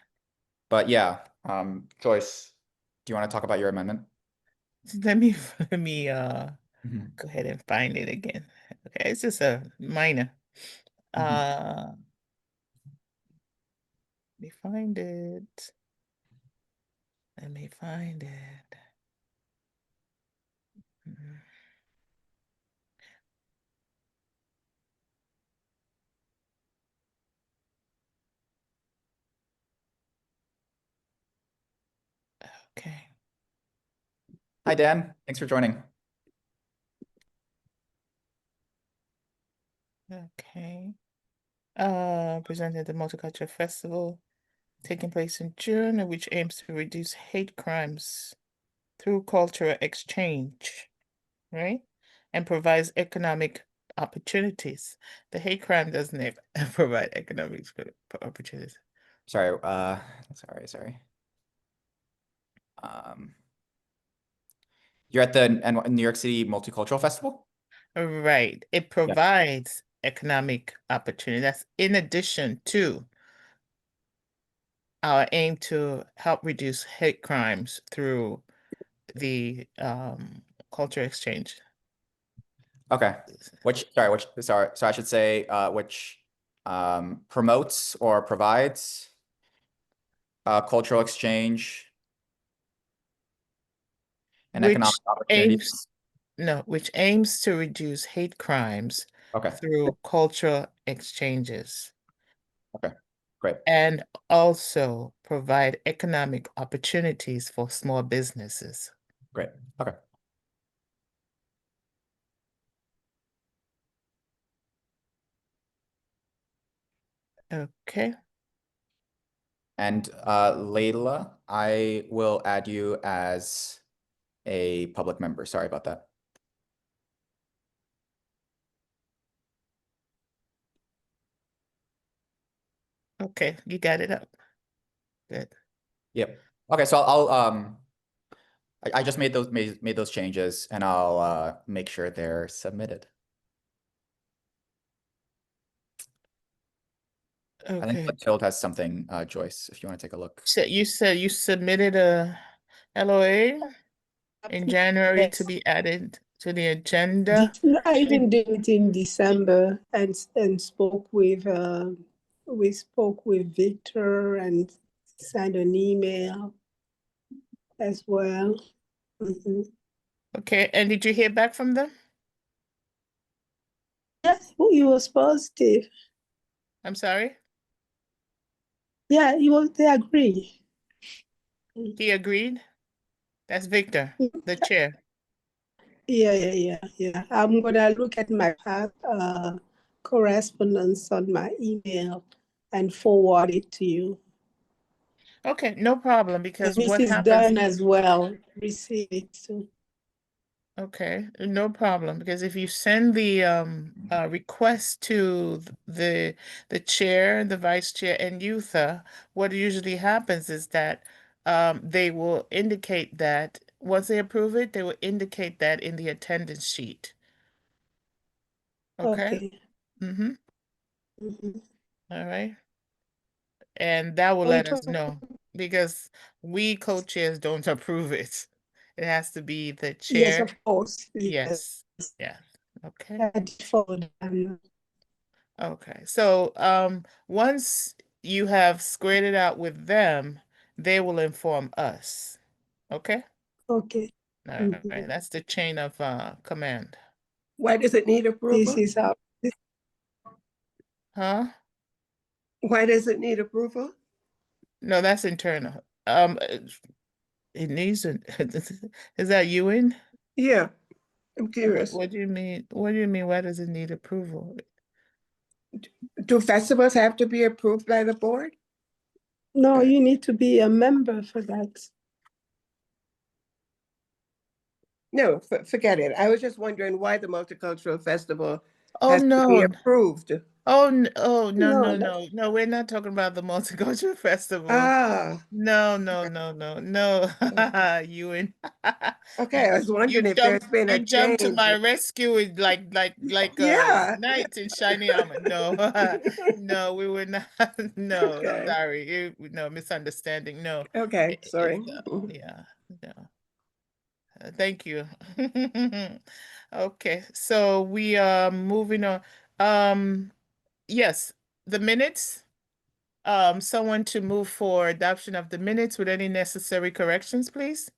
S2: but yeah, Joyce, do you want to talk about your amendment?
S1: let me let me
S2: Mhm.
S1: go ahead and find it again. Okay, it's just a minor. Let me find it. Let me find it. Mm, Okay.
S2: Hi, Dan. Thanks for joining.
S1: Okay. Presented at the Multicultural Festival taking place in June, which aims to reduce hate crimes through cultural exchange, right? And provides economic opportunities. The hate crime doesn't provide economic opportunities.
S2: Sorry, sorry. You're at the New York City Multicultural Festival?
S1: Right. It provides economic opportunity. That's in addition to our aim to help reduce hate crimes through the culture exchange.
S2: Okay. So I should say which promotes or provides cultural exchange and
S1: Which
S2: economic opportunities.
S1: which aims to reduce hate crimes
S2: Okay.
S1: through cultural exchanges
S2: Okay. Great.
S1: and also provide economic opportunities for small businesses.
S2: Great. Okay.
S1: Okay.
S2: And Layla, I will add you as a public member. Sorry about that.
S1: Okay, you got it up. Good.
S2: Yep. Okay, so I just made those changes and I'll make sure they're submitted. I think
S1: Okay.
S2: Matilde has something, Joyce, if you want to take a look.
S1: So you said you submitted a LOA in January to be added to the agenda.
S7: I even did it in December and spoke with we spoke with Victor and sent an email as well. Mhm.
S1: Okay, and did you hear back from them?
S7: Yes, he was positive.
S1: I'm sorry?
S7: Yeah, they agree.
S1: He agreed? That's Victor, the chair.
S7: Yeah. I'm gonna look at my past correspondence on my email and forward it to you.
S1: Okay, no problem,
S7: And
S1: because what
S7: Mrs.
S1: happens,
S7: Dunn as well received it too.
S1: okay, no problem, because if you send the request to the chair, the vice chair, and Youtha, what usually happens is that they will indicate that once they approve it, they will indicate that in the attendance sheet. Okay?
S7: Okay.
S1: Mm-hmm.
S7: Mhm.
S1: All right. And that will let us know because we co-chairs don't approve it. It has to be the
S7: Yes,
S1: chair.
S7: of course. Yes.
S1: Yes. Yeah. Okay.
S7: I did forward them.
S1: Okay, so once you have squared it out with them, they will inform us. Okay?
S7: Okay.
S1: All
S7: Mhm.
S1: right, that's the chain of command.
S6: Why does it need
S7: This
S6: approval?
S7: is how,
S1: Huh?
S6: Why does it need approval?
S1: No, that's internal. It needs an is that you in?
S6: Yeah, I'm curious.
S1: What do you mean? What do you mean? Why does it need approval?
S6: Do festivals have to be approved by the board?
S7: no, you need to be a member for that.
S6: No, forget it. I was just wondering why the multicultural festival
S1: Oh
S6: has to be
S1: no.
S6: approved.
S1: Oh, no,
S7: No,
S1: no, we're not talking about the multicultural festival.
S6: Ah,
S1: No,
S6: okay.
S1: you and
S6: Okay, I was wondering if there's been a
S1: you jumped to
S6: change.
S1: my rescue with like
S6: Yeah.
S1: knight in shining armor. No, no, we were not. No,
S6: Okay.
S1: sorry, no misunderstanding. No,
S6: Okay, sorry.
S1: yeah, no. Thank you. Okay, so we are moving on. Yes, the minutes. Someone to move for adoption of the minutes with any necessary corrections, please.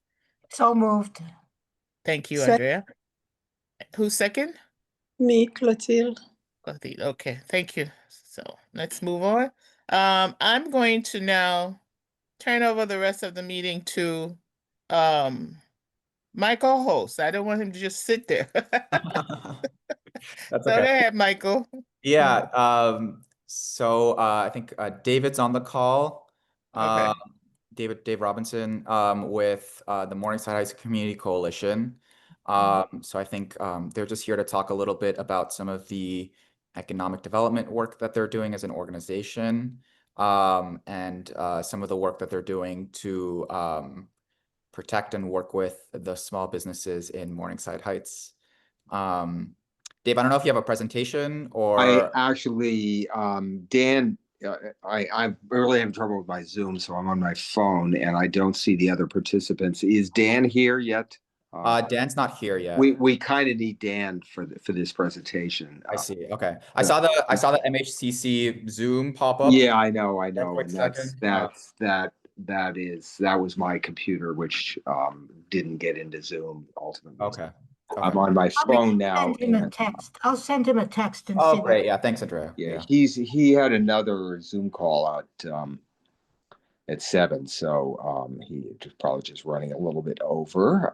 S4: So moved.
S1: Thank you,
S7: Sec-
S1: Andrea. Who's second?
S7: Me, Clotilde.
S1: Clotilde. Okay, thank you. So let's move on. I'm going to now turn over the rest of the meeting to um my co-host. I don't want him to just sit there.
S2: That's
S1: So
S2: okay.
S1: go ahead, Michael.
S2: Yeah, so I think David's on the call.
S1: Okay.
S2: Dave Robinson with the Morningside Heights Community Coalition. So I think they're just here to talk a little bit about some of the economic development work that they're doing as an organization, and some of the work that they're doing to protect and work with the small businesses in Morningside Heights. Dave, I don't know if you have a presentation
S8: I
S2: or
S8: actually, Dan, I really having trouble with my Zoom, so I'm on my phone and I don't see the other participants. Is Dan here yet?
S2: Dan's not here yet.
S8: We kind of need Dan for this presentation.
S2: I see. Okay. I saw the MHCC Zoom pop up.
S8: Yeah, I know,
S2: For a quick
S8: and
S2: second.
S8: that was my computer, which didn't get into Zoom ultimately.
S2: Okay.
S8: I'm on my phone now.
S4: Send him a
S8: And
S4: text. I'll send him a text and see.
S2: Oh,
S4: what-
S2: great. Yeah. Thanks, Andrea.
S8: yeah, he had another Zoom call at 7, so he probably just running a little bit over.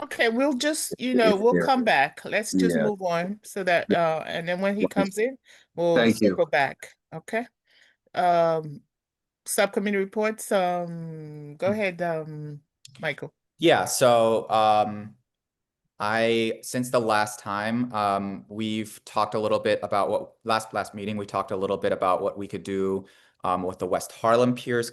S1: Okay, we'll just,
S8: If
S1: we'll
S8: there-
S1: come back. Let's just
S8: Yeah.
S1: move on so that and then when he comes in, we'll
S8: Thank you.
S1: circle back. Okay. Subcommittee reports, go ahead, Michael.
S2: Yeah. So since the last time, we've talked a little bit about what last meeting, we talked a little bit about what we could do with the West Harlem Piers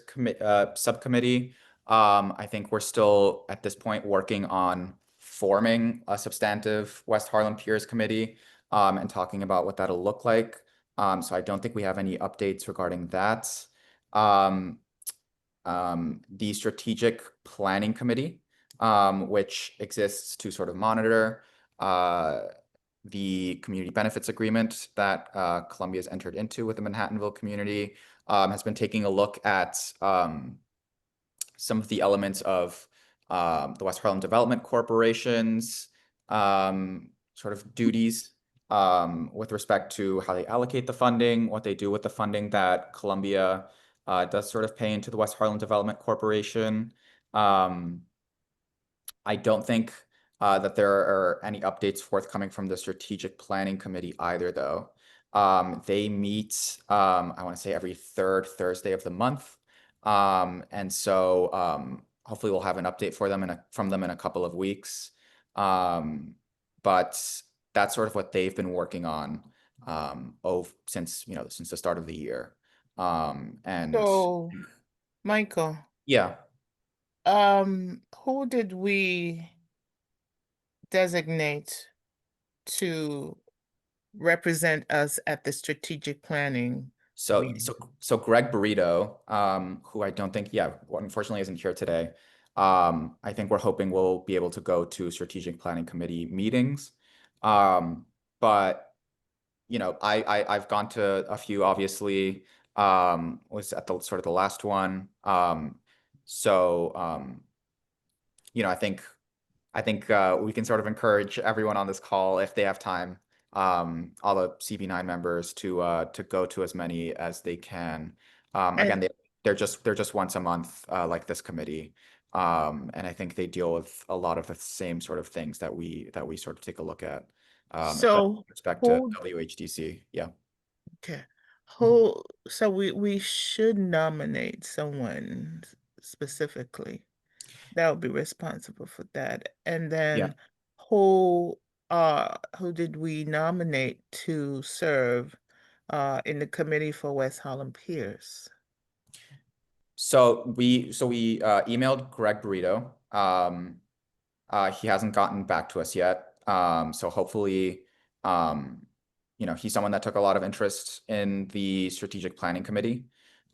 S2: subcommittee. I think we're still at this point working on forming a substantive West Harlem Piers committee and talking about what that'll look like. So I don't think we have any updates regarding that. The Strategic Planning Committee, which exists to sort of monitor the community benefits agreement that Columbia has entered into with the Manhattanville community, has been taking a look at some of the elements of the West Harlem Development Corporation's sort of duties with respect to how they allocate the funding, what they do with the funding that Columbia does sort of pay into the West Harlem Development Corporation. I don't think that there are any updates forthcoming from the Strategic Planning Committee either, though. They meet, I want to say, every third Thursday of the month. And so hopefully we'll have an update from them in a couple of weeks. But that's sort of what they've been working on since the start of the year. And
S1: So, Michael,
S2: yeah.
S1: who did we designate to represent us at the strategic planning?
S2: So
S1: meeting?
S2: so Greg Burrito, who I don't think, unfortunately isn't here today. I think we're hoping we'll be able to go to strategic planning committee meetings. But you know, I've gone to a few, obviously, was at the sort of the last one. So, you know, I think we can sort of encourage everyone on this call, if they have time, all the CB9 members to go to as many as they can. Again,
S1: And
S2: they're just once a month, like this committee. And I think they deal with a lot of the same sort of things that we sort of take a look at. Especially
S1: so
S2: with respect to
S1: who,
S2: WHDC. Yeah.
S1: okay, who, so we should nominate someone specifically that would be responsible for that. And
S2: Yeah.
S1: then who did we nominate to serve in the committee for West Harlem Piers?
S2: So we emailed Greg Burrito. He hasn't gotten back to us yet. So hopefully, you know, he's someone that took a lot of interest in the strategic planning committee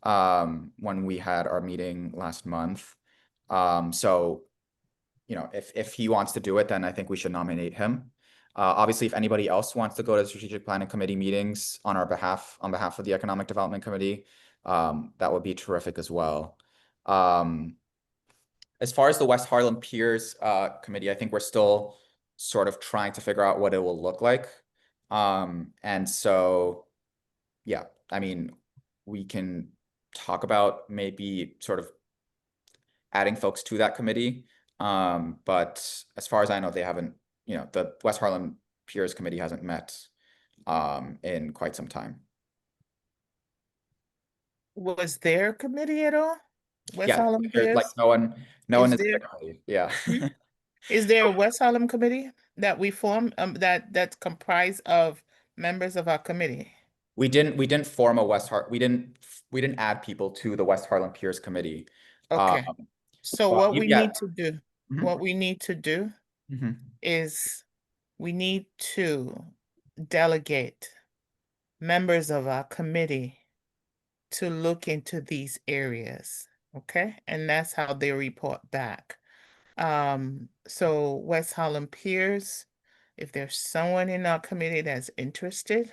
S2: when we had our meeting last month. So, you know, if he wants to do it, then I think we should nominate him. Obviously, if anybody else wants to go to the strategic planning committee meetings on our behalf, on behalf of the economic development committee, that would be terrific as well. As far as the West Harlem Piers committee, I think we're still sort of trying to figure out what it will look like. And so, yeah, I mean, we can talk about maybe sort of adding folks to that committee. But as far as I know, they haven't, you know, the West Harlem Piers committee hasn't met in quite some time.
S1: Was there a committee at all? West
S2: Yeah,
S1: Harlem
S2: there's like
S1: Piers?
S2: no one
S1: Is
S2: is in the
S1: there,
S2: committee. Yeah.
S1: Hmm? Is there a West Harlem committee that we form that's comprised of members of our committee?
S2: We didn't form a we didn't add people to the West Harlem Piers committee.
S1: Okay, so
S2: But
S1: what
S2: you,
S1: we
S2: yeah.
S1: need to do,
S2: Mhm.
S1: what we need to do
S2: Mhm.
S1: is we need to delegate members of our committee to look into these areas, okay? And that's how they report back. So West Harlem Piers, if there's someone in our committee that's interested,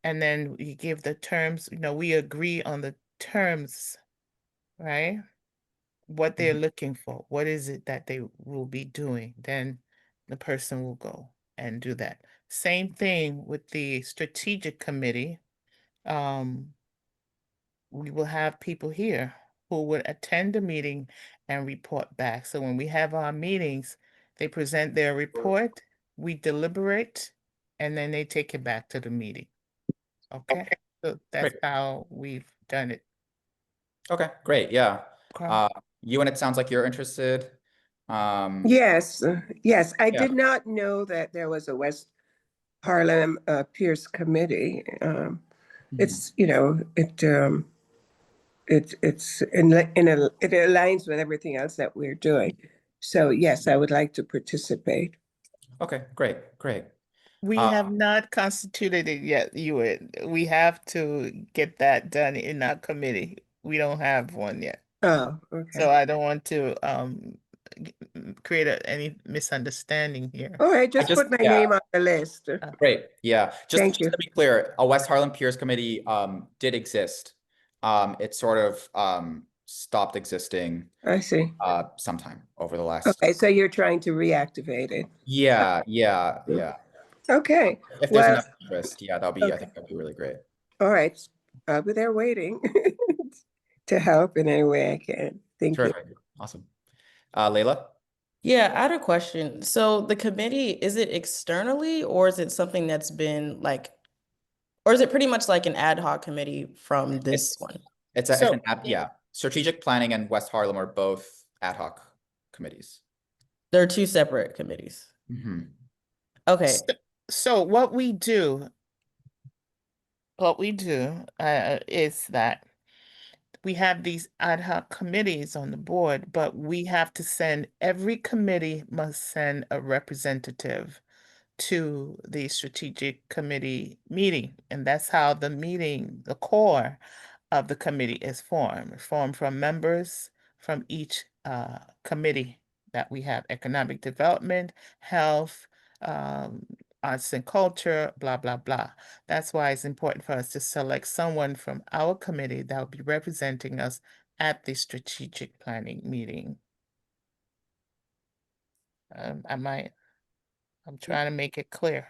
S1: and then we give the terms, you know, we agree on the terms, right? What they're looking for, what is it that they will be doing, then the person will go and do that. Same thing with the strategic committee. We will have people here who would attend the meeting and report back. So when we have our meetings, they present their report, we deliberate, and then they take it back to the meeting. Okay, so that's
S2: Great.
S1: how we've done it.
S2: Okay, great. Yeah.
S1: Okay.
S2: You, and it sounds like you're interested.
S6: Yes, yes. I
S2: Yeah.
S6: did not know that there was a West Harlem Pierce committee. It's, you know, it's it aligns with everything else that we're doing. So yes, I would like to participate.
S2: Okay, great.
S1: We have not constituted it yet, Ewan. We have to get that done in our committee. We don't have one yet.
S6: Oh,
S1: So
S6: okay.
S1: I don't want to create any misunderstanding here.
S6: All right,
S2: I
S6: just
S2: just,
S6: put my
S2: yeah,
S6: name on the list.
S2: great. Yeah.
S6: Thank
S2: Just
S6: you.
S2: to be clear, a West Harlem Peers Committee did exist. It sort of stopped existing
S6: I see.
S2: sometime over the last.
S6: Okay, so you're trying to reactivate it.
S2: Yeah.
S6: Okay.
S2: If there's
S6: Well,
S2: enough interest, yeah, I
S6: okay.
S2: think that'd be really great.
S6: All right. I'll be there waiting to help in any way I can. Thank you.
S2: Terrific. Awesome. Layla?
S9: Yeah, I had a question. So the committee, is it externally or is it something that's been like, or is it pretty much like an ad hoc committee from this one?
S2: It's
S1: So-
S2: an yeah. Strategic planning and West Harlem are both ad hoc committees.
S9: They're two separate committees.
S2: Mhm.
S9: Okay.
S1: So what we do is that we have these ad hoc committees on the board, but we have to send, every committee must send a representative to the strategic committee meeting. And that's how the meeting, the core of the committee is formed from members from each committee that we have: economic development, health, arts and culture, blah, blah, blah. That's why it's important for us to select someone from our committee that will be representing us at the strategic planning meeting. I'm trying to make it clear.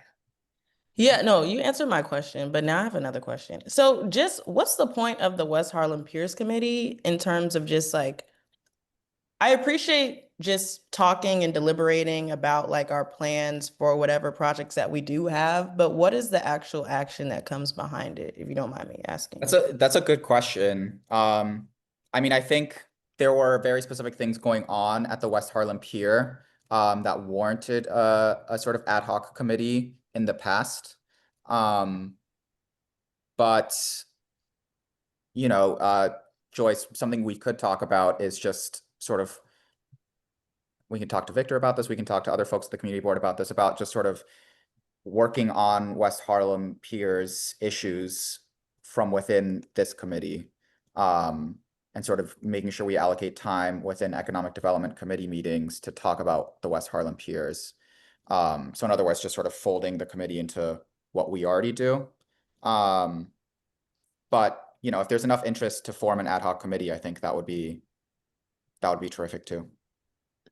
S9: Yeah, no, you answered my question, but now I have another question. So just what's the point of the West Harlem Peers Committee in terms of just like, I appreciate just talking and deliberating about like our plans for whatever projects that we do have, but what is the actual action that comes behind it, if you don't mind me asking?
S2: That's a good question. I mean, I think there were very specific things going on at the West Harlem Pier that warranted a sort of ad hoc committee in the past. But you know, Joyce, something we could talk about is just sort of, we can talk to Victor about this, we can talk to other folks at the community board about this, about just sort of working on West Harlem Piers issues from within this committee, and sort of making sure we allocate time within economic development committee meetings to talk about the West Harlem Piers. So in other words, just sort of folding the committee into what we already do. But you know, if there's enough interest to form an ad hoc committee, I think that would be terrific too.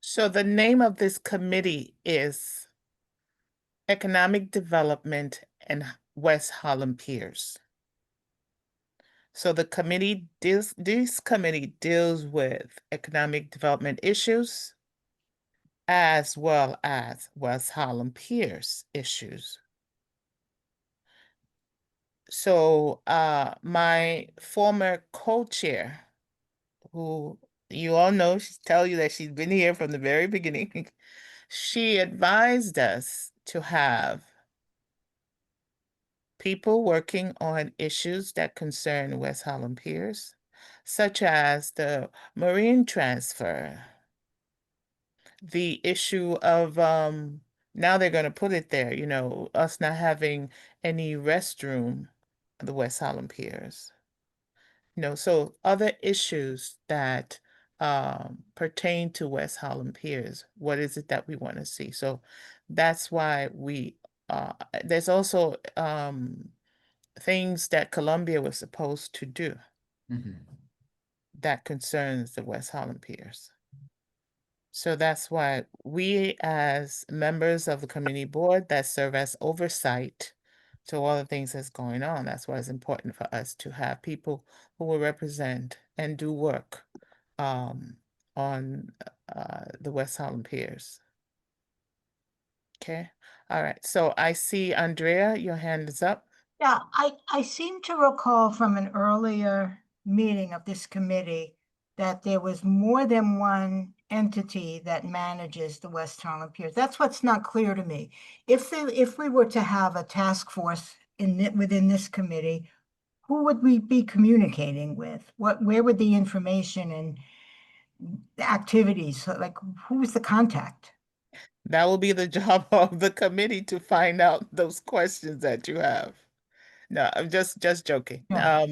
S1: So the name of this committee is Economic Development and West Harlem Piers. So the committee this committee deals with economic development issues as well as West Harlem Piers issues. So my former co-chair, who you all know, she tell you that she's been here from the very beginning. She advised us to have people working on issues that concern West Harlem Piers, such as the marine transfer, the issue of now they're going to put it there, you know, us not having any restroom at the West Harlem Piers. You know, so other issues that pertain to West Harlem Piers. What is it that we want to see? So that's why there's also things that Columbia was supposed to do that concerns the West Harlem Piers. So that's why we, as members of the community board that serve as oversight to all the things that's going on, that's why it's important for us to have people who will represent and do work on the West Harlem Piers. Okay. All right. So I see Andrea, your hand is up.
S4: Yeah, I seem to recall from an earlier meeting of this committee that there was more than one entity that manages the West Harlem Piers. That's what's not clear to me. If we were to have a task force within this committee, who would we be communicating with? Where would the information and the activities, like who is the contact?
S1: That will be the job of the committee to find out those questions that you have. No, I'm just joking.
S4: Yeah.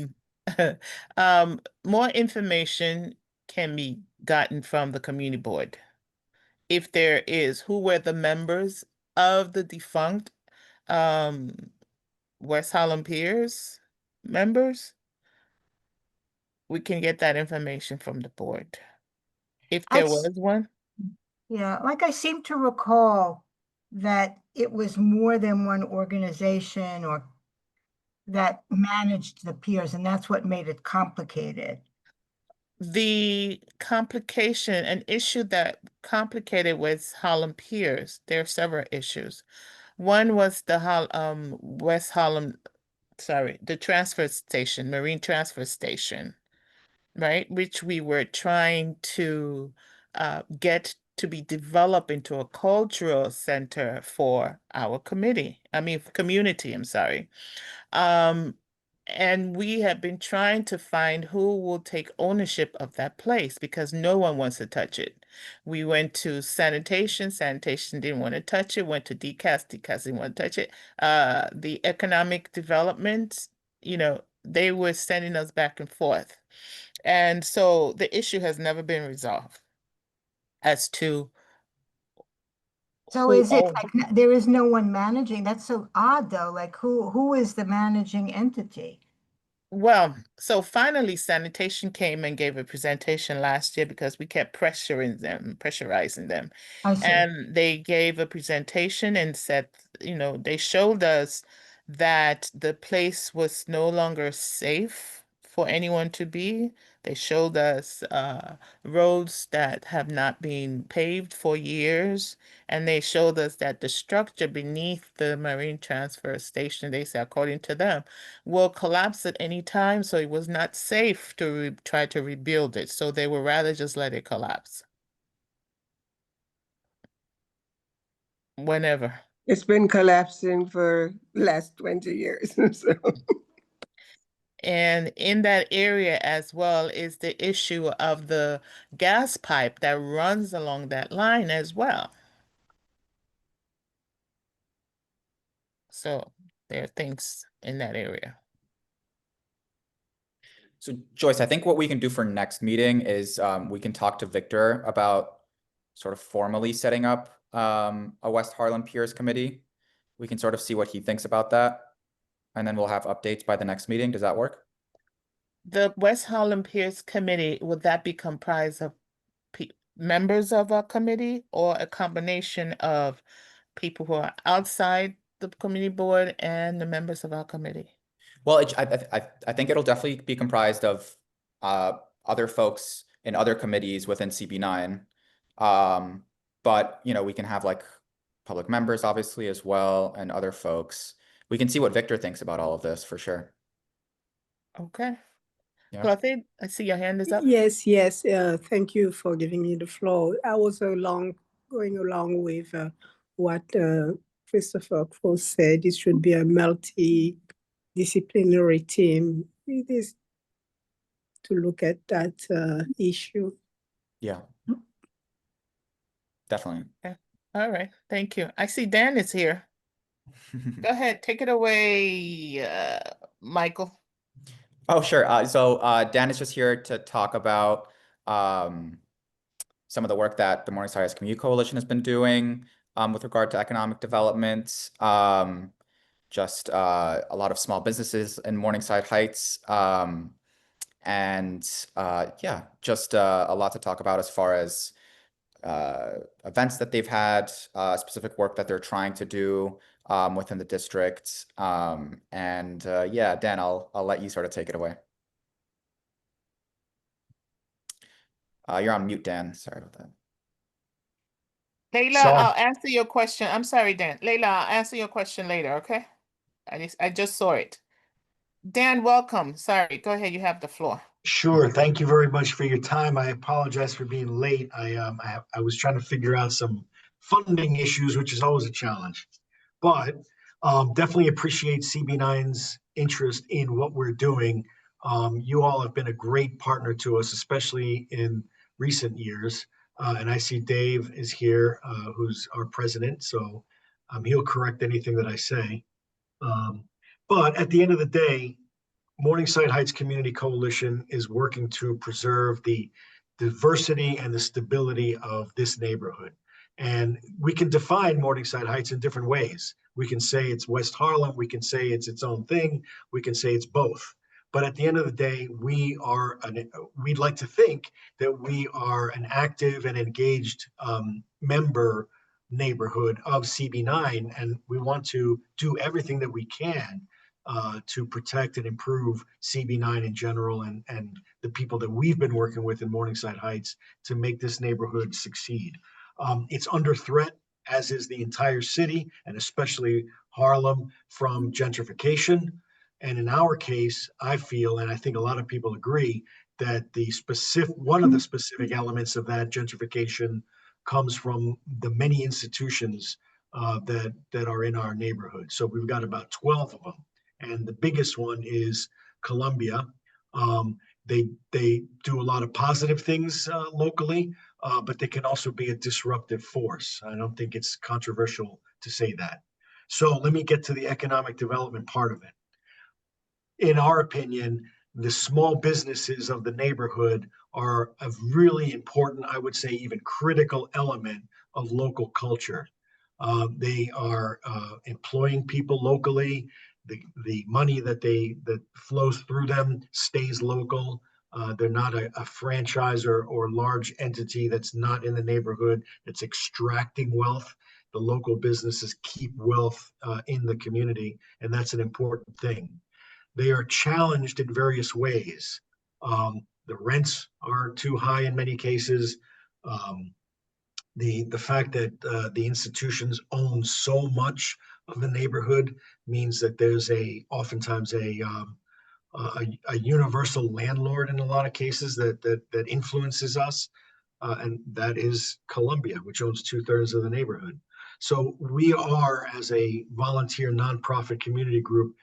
S1: More information can be gotten from the community board. If there is, who were the members of the defunct West Harlem Piers members, we can get that information from the board. If there was one.
S4: Yeah, like I seem to recall that it was more than one organization or that managed the piers, and that's what made it complicated.
S1: The complication, an issue that complicated with Harlem Piers, there are several issues. One was the West Harlem, sorry, the transfer station, Marine Transfer Station, right? Which we were trying to get to be developed into a cultural center for our community, I'm sorry. And we have been trying to find who will take ownership of that place because no one wants to touch it. We went to sanitation didn't want to touch it, went to DCAS didn't want to touch it. The economic development, you know, they were sending us back and forth. And so the issue has never been resolved as to
S4: So
S1: who
S4: is it
S1: own.
S4: like there is no one managing? That's so odd though. Like who is the managing entity?
S1: Well, so finally sanitation came and gave a presentation last year because we kept pressurizing them.
S4: I see.
S1: And they gave a presentation and said, they showed us that the place was no longer safe for anyone to be. They showed us roads that have not been paved for years. And they showed us that the structure beneath the Marine Transfer Station, they say, according to them, will collapse at any time. So it was not safe to try to rebuild it. So they would rather just let it collapse whenever.
S6: It's been collapsing for the last 20 years. So
S1: And in that area as well is the issue of the gas pipe that runs along that line as well. So there are things in that area.
S2: So Joyce, I think what we can do for next meeting is we can talk to Victor about sort of formally setting up a West Harlem Piers committee. We can sort of see what he thinks about that. And then we'll have updates by the next meeting. Does that work?
S1: The West Harlem Piers Committee, would that be comprised of members of our committee or a combination of people who are outside the committee board and the members of our committee?
S2: Well, I think it'll definitely be comprised of other folks in other committees within CB9. But we can have like public members obviously as well and other folks. We can see what Victor thinks about all of this for sure.
S1: Okay.
S2: Yeah.
S1: Clothy, I see your hand is up.
S7: Yes, yes. Thank you for giving me the floor. I was going along with what Christopher Cross said. It should be a multidisciplinary team. It is to look at that issue.
S2: Yeah. Definitely.
S1: Okay. All right. Thank you. I see Dan is here. Go ahead. Take it away, Michael.
S2: Oh, sure. So Dan is just here to talk about some of the work that the Morningside Heights Community Coalition has been doing with regard to economic development. Just a lot of small businesses in Morningside Heights. And yeah, just a lot to talk about as far as events that they've had, specific work that they're trying to do within the district. And yeah, Dan, I'll let you sort of take it away. You're on mute, Dan. Sorry about that.
S1: Layla, I'll answer your question. I'm sorry, Dan. Layla, I'll answer your question later, okay? I just saw it. Dan, welcome. Sorry, go ahead. You have the floor.
S10: Sure. Thank you very much for your time. I apologize for being late. I was trying to figure out some funding issues, which is always a challenge. But definitely appreciate CB9's interest in what we're doing. You all have been a great partner to us, especially in recent years. And I see Dave is here, who's our president. So he'll correct anything that I say. But at the end of the day, Morningside Heights Community Coalition is working to preserve the diversity and the stability of this neighborhood. And we can define Morningside Heights in different ways. We can say it's West Harlem. We can say it's its own thing. We can say it's both. But at the end of the day, we'd like to think that we are an active and engaged member neighborhood of CB9, and we want to do everything that we can to protect and improve CB9 in general and the people that we've been working with in Morningside Heights to make this neighborhood succeed. It's under threat, as is the entire city, and especially Harlem, from gentrification. And in our case, I feel, and I think a lot of people agree, that one of the specific elements of that gentrification comes from the many institutions that are in our neighborhood. So we've got about 12 of them. And the biggest one is Columbia. They do a lot of positive things locally, but they can also be a disruptive force. I don't think it's controversial to say that. So let me get to the economic development part of it. In our opinion, the small businesses of the neighborhood are a really important, I would say even critical element of local culture. They are employing people locally. The money that flows through them stays local. They're not a franchise or large entity that's not in the neighborhood, that's extracting wealth. The local businesses keep wealth in the community, and that's an important thing. They are challenged in various ways. The rents are too high in many cases. Um, the fact that the institutions own so much of the neighborhood means that there's oftentimes a universal landlord in a lot of cases that influences us, and that is Columbia, which owns 2/3 of the neighborhood. So we are, as a volunteer nonprofit community group,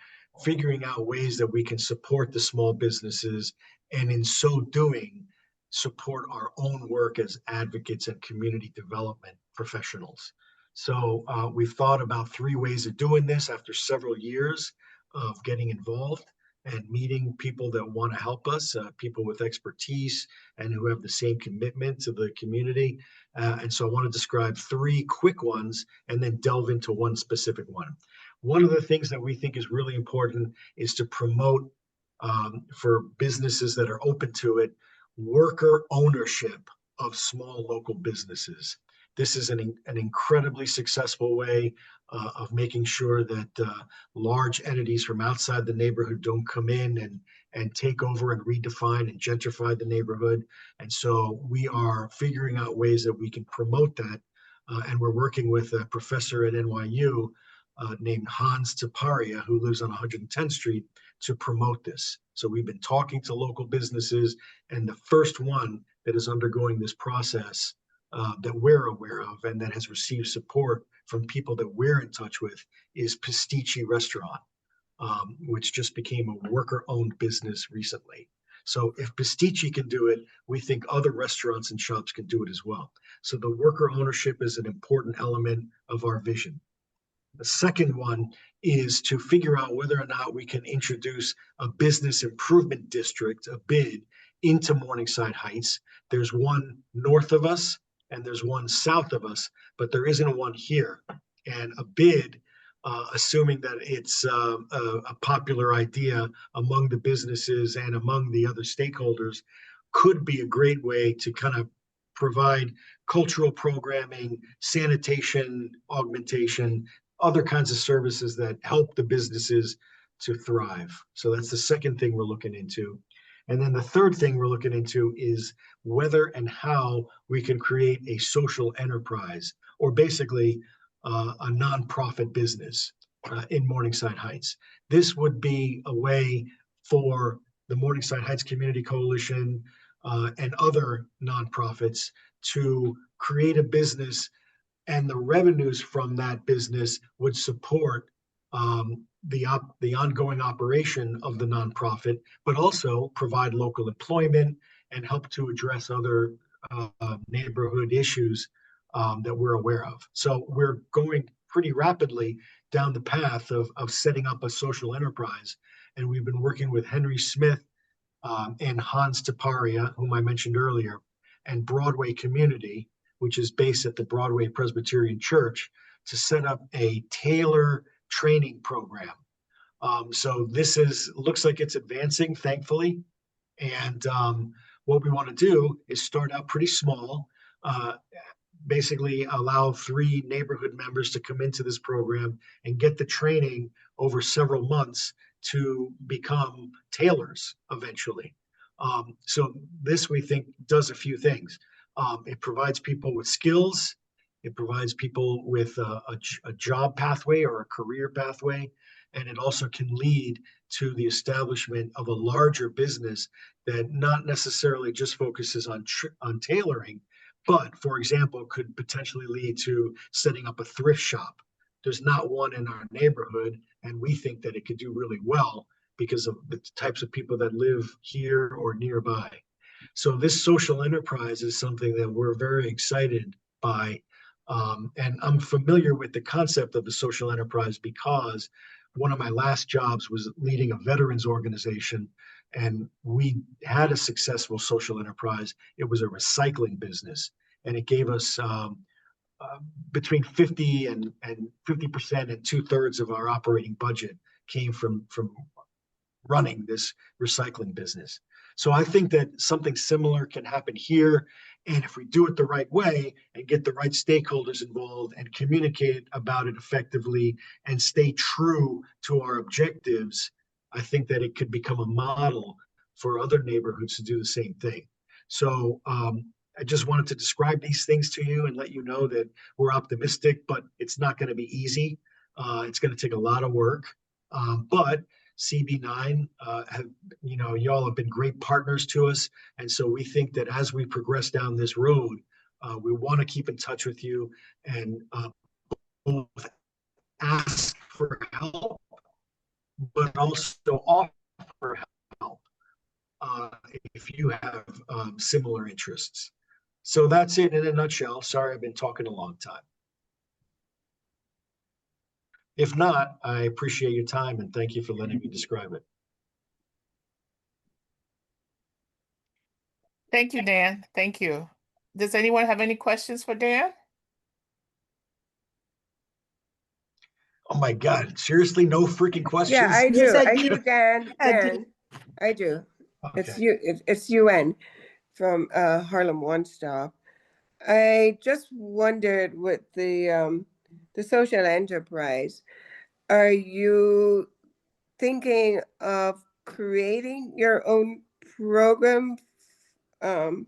S10: figuring out ways that we can support the small businesses, and in so doing, support our own work as advocates and community development professionals. So we've thought about 3 ways of doing this after several years of getting involved and meeting people that want to help us, people with expertise and who have the same commitment to the community. And so I want to describe 3 quick ones and then delve into one specific one. One of the things that we think is really important is to promote, for businesses that are open to it, worker ownership of small local businesses. This is an incredibly successful way of making sure that large entities from outside the neighborhood don't come in and take over and redefine and gentrify the neighborhood. And so we are figuring out ways that we can promote that. And we're working with a professor at NYU named Hans Taparia, who lives on 110th Street, to promote this. So we've been talking to local businesses, and the first one that is undergoing this process that we're aware of and that has received support from people that we're in touch with is Pastici Restaurant, which just became a worker-owned business recently. So if Pastici can do it, we think other restaurants and shops can do it as well. So the worker ownership is an important element of our vision. The second one is to figure out whether or not we can introduce a business improvement district, a BID, into Morningside Heights. There's one north of us and there's one south of us, but there isn't one here. And a BID, assuming that it's a popular idea among the businesses and among the other stakeholders, could be a great way to kind of provide cultural programming, sanitation, augmentation, other kinds of services that help the businesses to thrive. So that's the second thing we're looking into. And then the third thing we're looking into is whether and how we can create a social enterprise, or basically a nonprofit business in Morningside Heights. This would be a way for the Morningside Heights Community Coalition and other nonprofits to create a business, and the revenues from that business would support the ongoing operation of the nonprofit, but also provide local employment and help to address other neighborhood issues that we're aware of. So we're going pretty rapidly down the path of setting up a social enterprise. And we've been working with Henry Smith and Hans Taparia, whom I mentioned earlier, and Broadway Community, which is based at the Broadway Presbyterian Church, to set up a Taylor training program. So this looks like it's advancing, thankfully. And what we want to do is start out pretty small, basically allow 3 neighborhood members to come into this program and get the training over several months to become tailors eventually. So this, we think, does a few things. It provides people with skills. It provides people with a job pathway or a career pathway. And it also can lead to the establishment of a larger business that not necessarily just focuses on tailoring, but, for example, could potentially lead to setting up a thrift shop. There's not one in our neighborhood, and we think that it could do really well because of the types of people that live here or nearby. So this social enterprise is something that we're very excited by. And I'm familiar with the concept of the social enterprise because one of my last jobs was leading a veterans organization, and we had a successful social enterprise. It was a recycling business, and it gave us between 50 and 50% and 2/3 of our operating budget came from running this recycling business. So I think that something similar can happen here. And if we do it the right way and get the right stakeholders involved and communicate about it effectively and stay true to our objectives, I think that it could become a model for other neighborhoods to do the same thing. So I just wanted to describe these things to you and let you know that we're optimistic, but it's not going to be easy. It's going to take a lot of work. But CB9, y'all have been great partners to us. And so we think that as we progress down this road, we want to keep in touch with you and both ask for help, but also offer help if you have similar interests. So that's it in a nutshell. Sorry, I've been talking a long time. If not, I appreciate your time and thank you for letting me describe it.
S1: Thank you, Dan. Thank you. Does anyone have any questions for Dan?
S10: Oh my God, seriously, no freaking questions?
S6: Yeah, I
S4: You
S6: do.
S4: said
S6: I
S4: you-
S6: do, Dan. Dan, I do. It's you. It's UN from Harlem One Stop. I just wondered with the social enterprise, are you thinking of creating your own program, the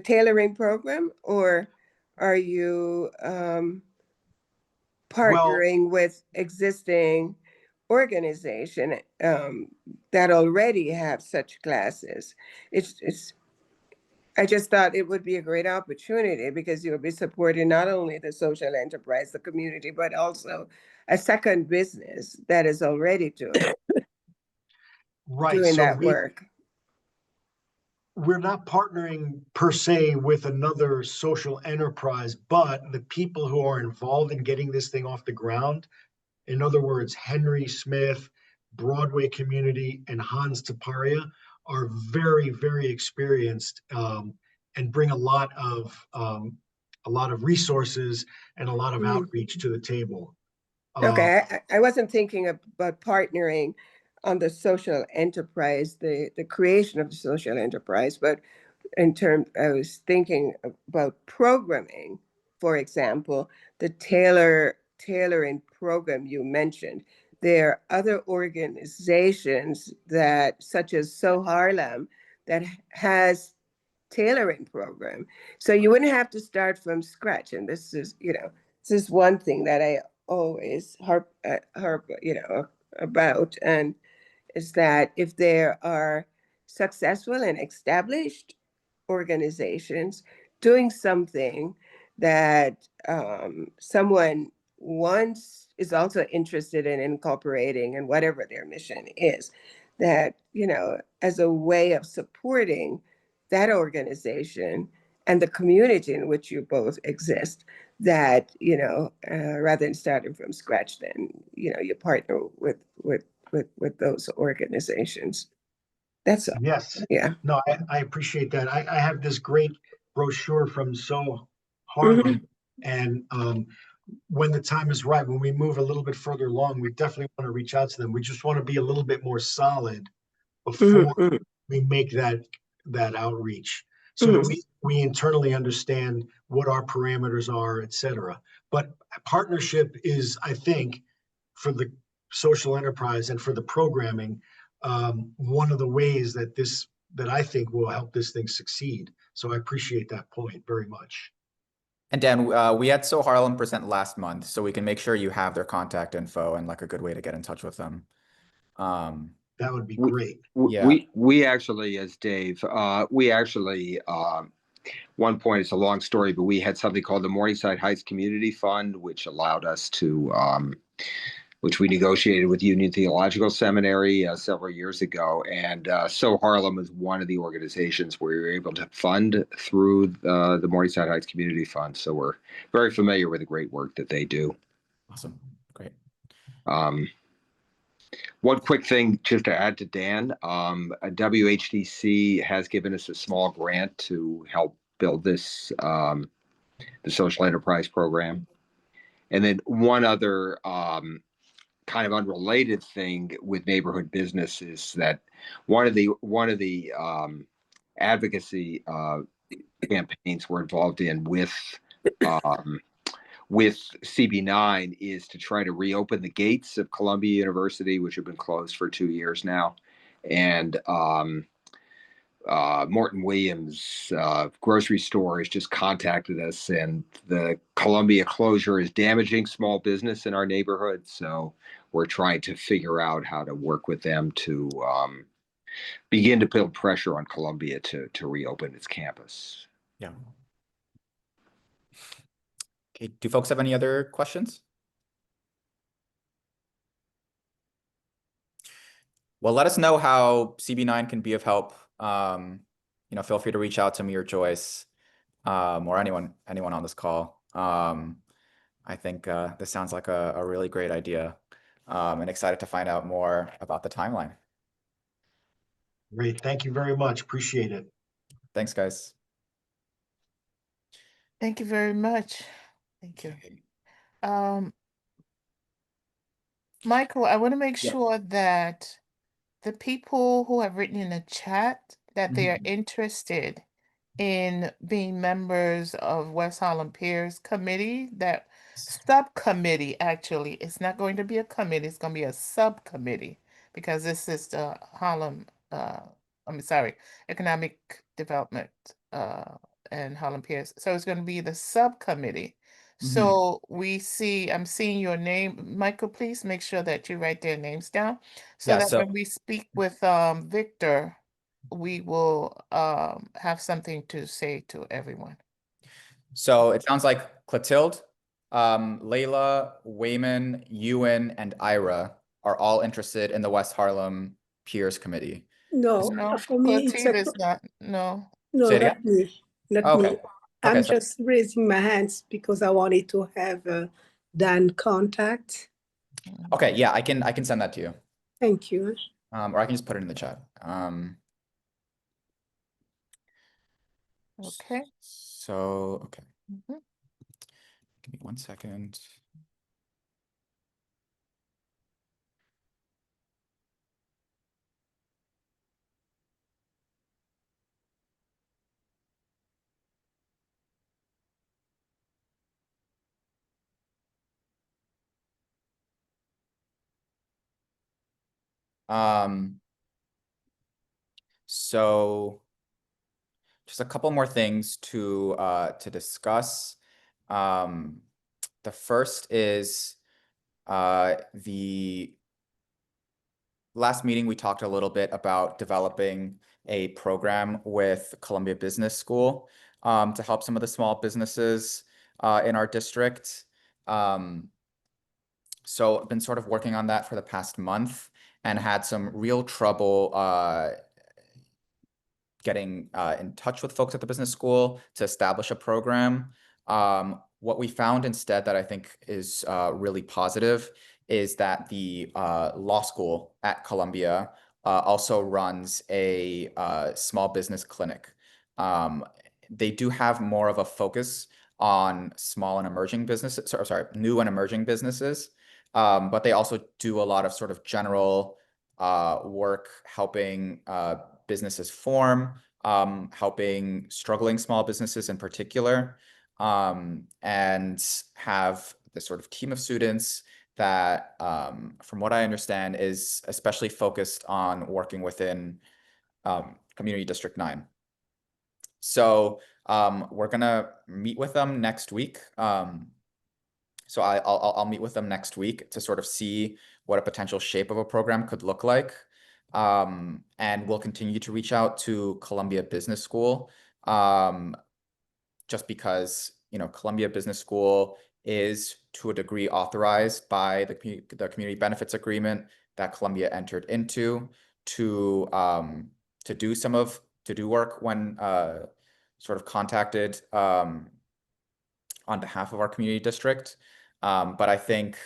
S6: tailoring program, or are you partnering with existing organization that already have such classes? It's I just thought it would be a great opportunity because you'll be supporting not only the social enterprise, the community, but also a second business that is already doing
S10: Right. So
S6: that work.
S10: We're not partnering per se with another social enterprise, but the people who are involved in getting this thing off the ground, in other words, Henry Smith, Broadway Community, and Hans Taparia are very, very experienced and bring a lot of resources and a lot of outreach to the table.
S6: Okay, I wasn't thinking about partnering on the social enterprise, the creation of the social enterprise, but I was thinking about programming, for example, the tailoring program you mentioned. There are other organizations that, such as So Harlem, that has tailoring program. So you wouldn't have to start from scratch. And this is one thing that I always harp about, and is that if there are successful and established organizations doing something that someone once is also interested in incorporating and whatever their mission is, that, as a way of supporting that organization and the community in which you both exist, that, rather than starting from scratch, then, you partner with those organizations. That's all.
S10: Yes.
S6: Yeah.
S10: No, I appreciate that. I have this great brochure from So Harlem, and when the time is right, when we move a little bit further along, we definitely want to reach out to them. We just want to be a little bit more solid before we make that outreach, so that we internally understand what our parameters are, et cetera. But partnership is, I think, for the social enterprise and for the programming, one of the ways that I think will help this thing succeed. So I appreciate that point very much.
S2: And Dan, we had So Harlem present last month, so we can make sure you have their contact info and like a good way to get in touch with them.
S10: That would be great.
S8: We actually, as Dave, one point, it's a long story, but we had something called the Morningside Heights Community Fund, which allowed us to, which we negotiated with Union Theological Seminary several years ago. And So Harlem is one of the organizations where we were able to fund through the Morningside Heights Community Fund. So we're very familiar with the great work that they do.
S2: Awesome. Great.
S8: One quick thing just to add to Dan, WHDC has given us a small grant to help build this the social enterprise program. And then one other kind of unrelated thing with neighborhood business is that one of the advocacy campaigns we're involved in um, with CB9 is to try to reopen the gates of Columbia University, which have been closed for 2 years now. And Morton Williams grocery store has just contacted us, and the Columbia closure is damaging small business in our neighborhood. So we're trying to figure out how to work with them to begin to build pressure on Columbia to reopen its campus.
S2: Yeah. Okay, do folks have any other questions? Well, let us know how CB9 can be of help. Feel free to reach out to me or Joyce, or anyone on this call. I think this sounds like a really great idea, and excited to find out more about the timeline.
S10: Great. Thank you very much. Appreciate it.
S2: Thanks, guys.
S1: Thank you very much. Thank you. Michael, I want to make
S2: Yeah.
S1: sure that the people who have written in the chat that they are
S2: Mhm.
S1: interested in being members of West Harlem Piers Committee, that subcommittee, actually, it's not going to be a committee, it's going to be a subcommittee, because this is the Economic Development and Harlem Piers. So it's going to be the subcommittee.
S2: Mhm.
S1: So I'm seeing your name. Michael, please make sure that you write their names down so
S2: Yeah,
S1: that
S2: so
S1: when we speak with Victor, we will have something to say to everyone.
S2: it sounds like Clotilde, Layla, Wayman, Ewan, and Ira are all interested in the West Harlem Peers Committee.
S7: No,
S1: No,
S7: for me, it's
S1: Clotilde is not. No.
S7: no,
S2: Say it
S7: not
S2: again?
S7: me, not
S2: Okay.
S7: me.
S2: Okay,
S7: I'm
S2: sorry.
S7: just raising my hands because I wanted to have Dan contact.
S2: Okay, yeah, I can send that to you.
S7: Thank you.
S2: Or I can just put it in the chat.
S1: Okay.
S2: So, okay,
S1: Mhm.
S2: give me 1 second. So just a couple more things to discuss. The first is the last meeting we talked a little bit about developing a program with Columbia Business School to help some of the small businesses in our district. So I've been sort of working on that for the past month and had some real trouble getting in touch with folks at the business school to establish a program. What we found instead that I think is really positive is that the law school at Columbia also runs a small business clinic. They do have more of a focus on small and emerging businesses, new and emerging businesses, but they also do a lot of sort of general work helping businesses form, helping struggling small businesses in particular, and have this sort of team of students that, from what I understand, is especially focused on working within Community District 9. So we're gonna meet with them next week. So I'll meet with them next week to sort of see what a potential shape of a program could look like. And we'll continue to reach out to Columbia Business School, just because, Columbia Business School is to a degree authorized by the community benefits agreement that Columbia entered into to do work when sort of contacted on behalf of our community district. But I think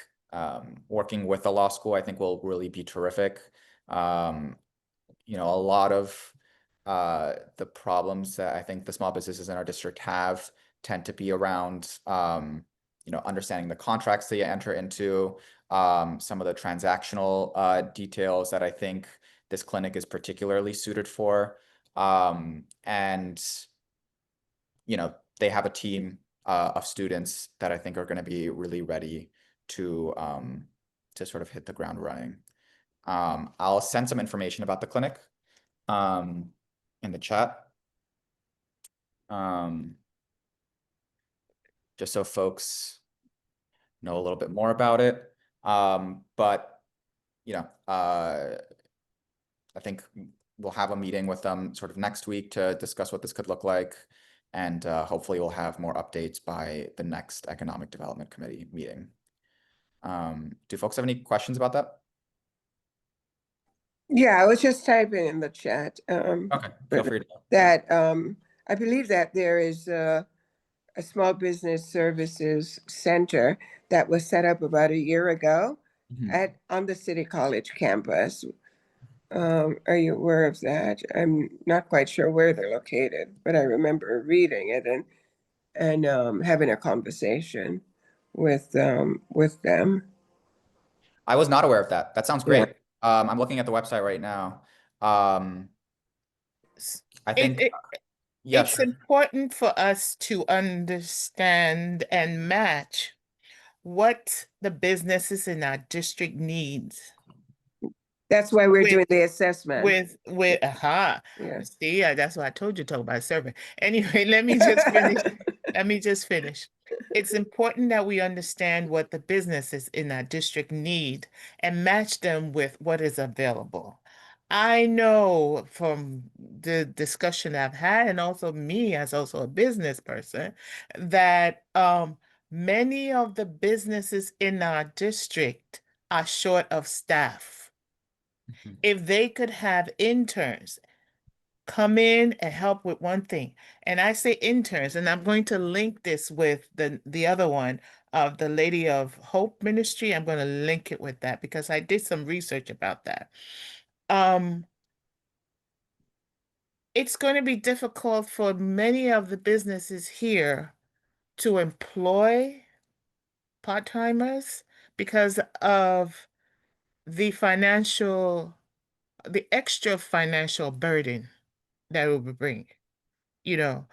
S2: working with the law school, I think will really be terrific. A lot of the problems that I think the small businesses in our district have tend to be around, understanding the contracts that you enter into, some of the transactional details that I think this clinic is particularly suited for. And, they have a team of students that I think are going to be really ready to sort of hit the ground running. I'll send some information about the clinic in the chat. Just so folks know a little bit more about it. But, I think we'll have a meeting with them sort of next week to discuss what this could look like. And hopefully we'll have more updates by the next Economic Development Committee meeting. Do folks have any questions about that?
S6: Yeah, I was just typing in the chat.
S2: Okay, feel free to.
S6: That I believe that there is a small business services center that was set up about a year ago on the City College campus. Are you aware of that? I'm not quite sure where they're located, but I remember reading it and having a conversation with them.
S2: I was not aware of that. That sounds great. I'm looking at the website right now. I think, yeah,
S1: It's
S2: sure.
S1: important for us to understand and match what the businesses in our district needs.
S6: That's why we're doing the assessment.
S1: Yeah. See, that's why I told you to talk about survey. Anyway, let me just finish. Let me just finish. It's important that we understand what the businesses in our district need and match them with what is available. I know from the discussion I've had, and also me as also a business person, that many of the businesses in our district are short of staff. If they could have interns come in and help with one thing, and I say interns, and I'm going to link this with the other one of the Lady of Hope Ministry. I'm going to link it with that because I did some research about that. It's going to be difficult for many of the businesses here to employ part-timers because of the extra financial burden that it will bring, in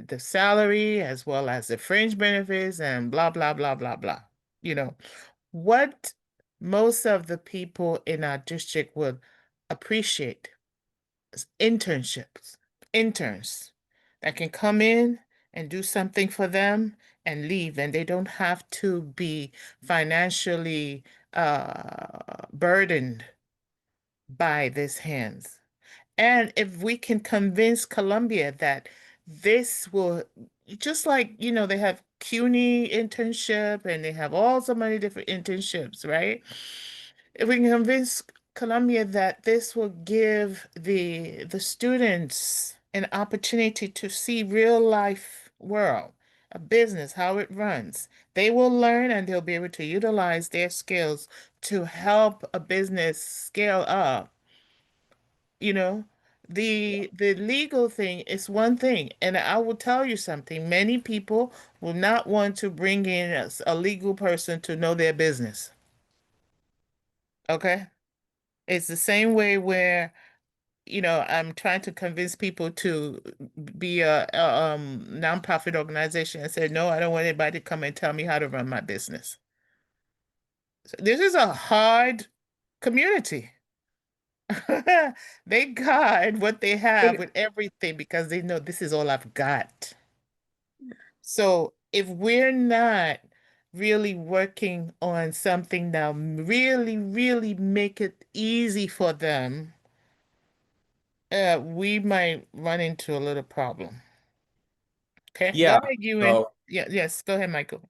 S1: the salary as well as the fringe benefits and blah, blah, blah, blah, blah. What most of the people in our district would appreciate is interns that can come in and do something for them and leave, and they don't have to be financially burdened by these hands. And if we can convince Columbia that this will, just like, they have CUNY internship and they have all so many different internships, right? If we can convince Columbia that this will give the students an opportunity to see real life world, a business, how it runs, they will learn and they'll be able to utilize their skills to help a business scale up. The legal thing is one thing, and I will tell you something. Many people will not want to bring in a legal person to know their business. Okay? It's the same way where, I'm trying to convince people to be a nonprofit organization and say, no, I don't want anybody to come and tell me how to run my business. So this is a hard community. They guard what they have with everything because they know this is all I've got. So if we're not really working on something that really, really make it easy for them, we might run into a little problem. Okay.
S2: Yeah.
S1: Go ahead, Ewan. Yes, go ahead, Michael.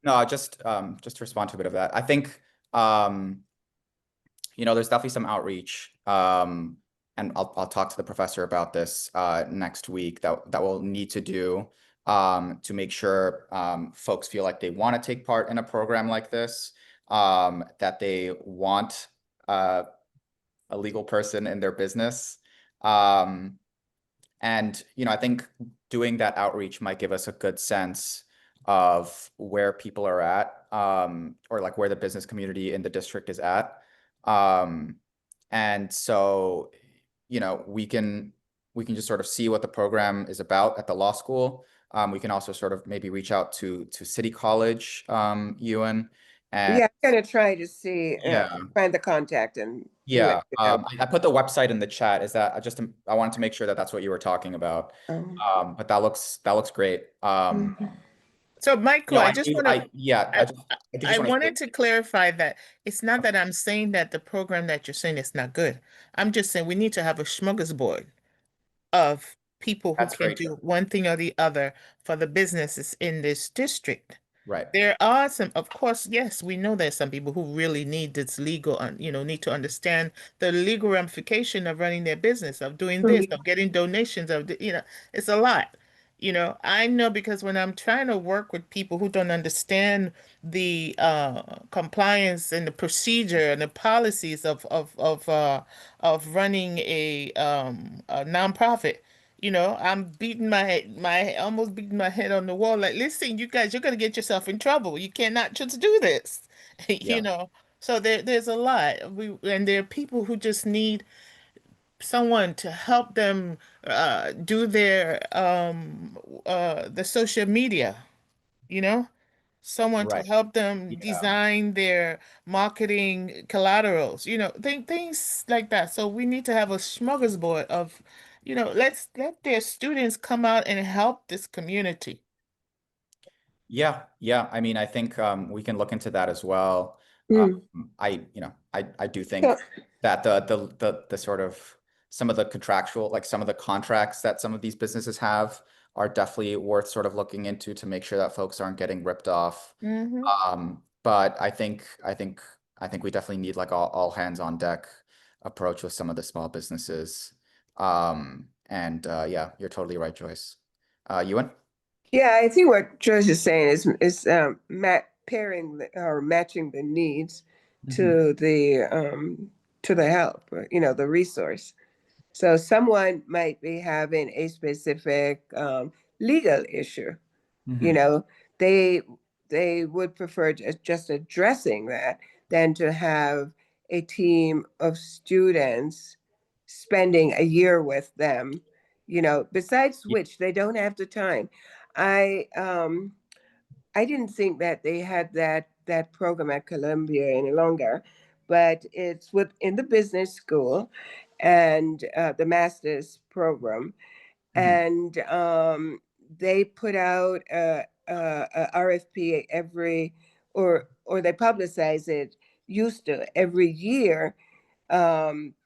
S2: No, just to respond to a bit of that. I think there's definitely some outreach. And I'll talk to the professor about this next week that we'll need to do to make sure folks feel like they want to take part in a program like this, that they want a legal person in their business. And, I think doing that outreach might give us a good sense of where people are at, or like where the business community in the district is at. And so, we can just sort of see what the program is about at the law school. We can also sort of maybe reach out to City College, Ewan. And
S6: Yeah, I'm gonna try to see,
S2: yeah,
S6: find the contact and
S2: yeah.
S6: let you know.
S2: I put the website in the chat. Is that I wanted to make sure that that's what you were talking about. But that looks great.
S6: Mhm.
S1: So Michael, I just want to,
S2: Yeah,
S1: I,
S2: I do
S1: I
S2: just want to
S1: wanted to clarify that it's not that I'm saying that the program that you're saying is not good. I'm just saying we need to have a smorgasbord of people who
S2: That's
S1: can
S2: very
S1: do
S2: true.
S1: one thing or the other for the businesses in this district.
S2: Right.
S1: There are some, of course, yes, we know there's some people who really need this legal, need to understand the legal ramification of running their business, of doing this, of getting donations, it's a lot. I know because when I'm trying to work with people who don't understand the compliance and the procedure and the policies of running a nonprofit, I'm beating almost beating my head on the wall. Like, listen, you guys, you're gonna get yourself in trouble. You cannot just do this, you
S2: Yeah.
S1: know. So there's a lot. And there are people who just need someone to help them do their the social media, you know, someone to
S2: Right.
S1: help them
S2: Yeah.
S1: design their marketing collaterals, things like that. So we need to have a smorgasbord of, let's let their students come out and help this community.
S2: Yeah. Yeah. I mean, I think we can look into that as well.
S6: Mm.
S2: I do think
S6: So,
S2: that the sort of some of the contractual, like some of the contracts that some of these businesses have are definitely worth sort of looking into to make sure that folks aren't getting ripped off.
S1: Hmm.
S2: But I think we definitely need like all hands on deck approach with some of the small businesses. And yeah, you're totally right, Joyce. Ewan?
S6: yeah, I think what Joyce is saying is pairing or matching the needs
S2: Mhm.
S6: to the help, the resource. So someone might be having a specific legal issue. You
S2: Mhm.
S6: know, they they would prefer just addressing that than to have a team of students spending a year with them. Besides which they don't have the time. I um I didn't think that they had that program at Columbia any longer, but it's within the business school and the master's program,
S2: Mhm.
S6: and they put out a RFP or they publicize it used to every year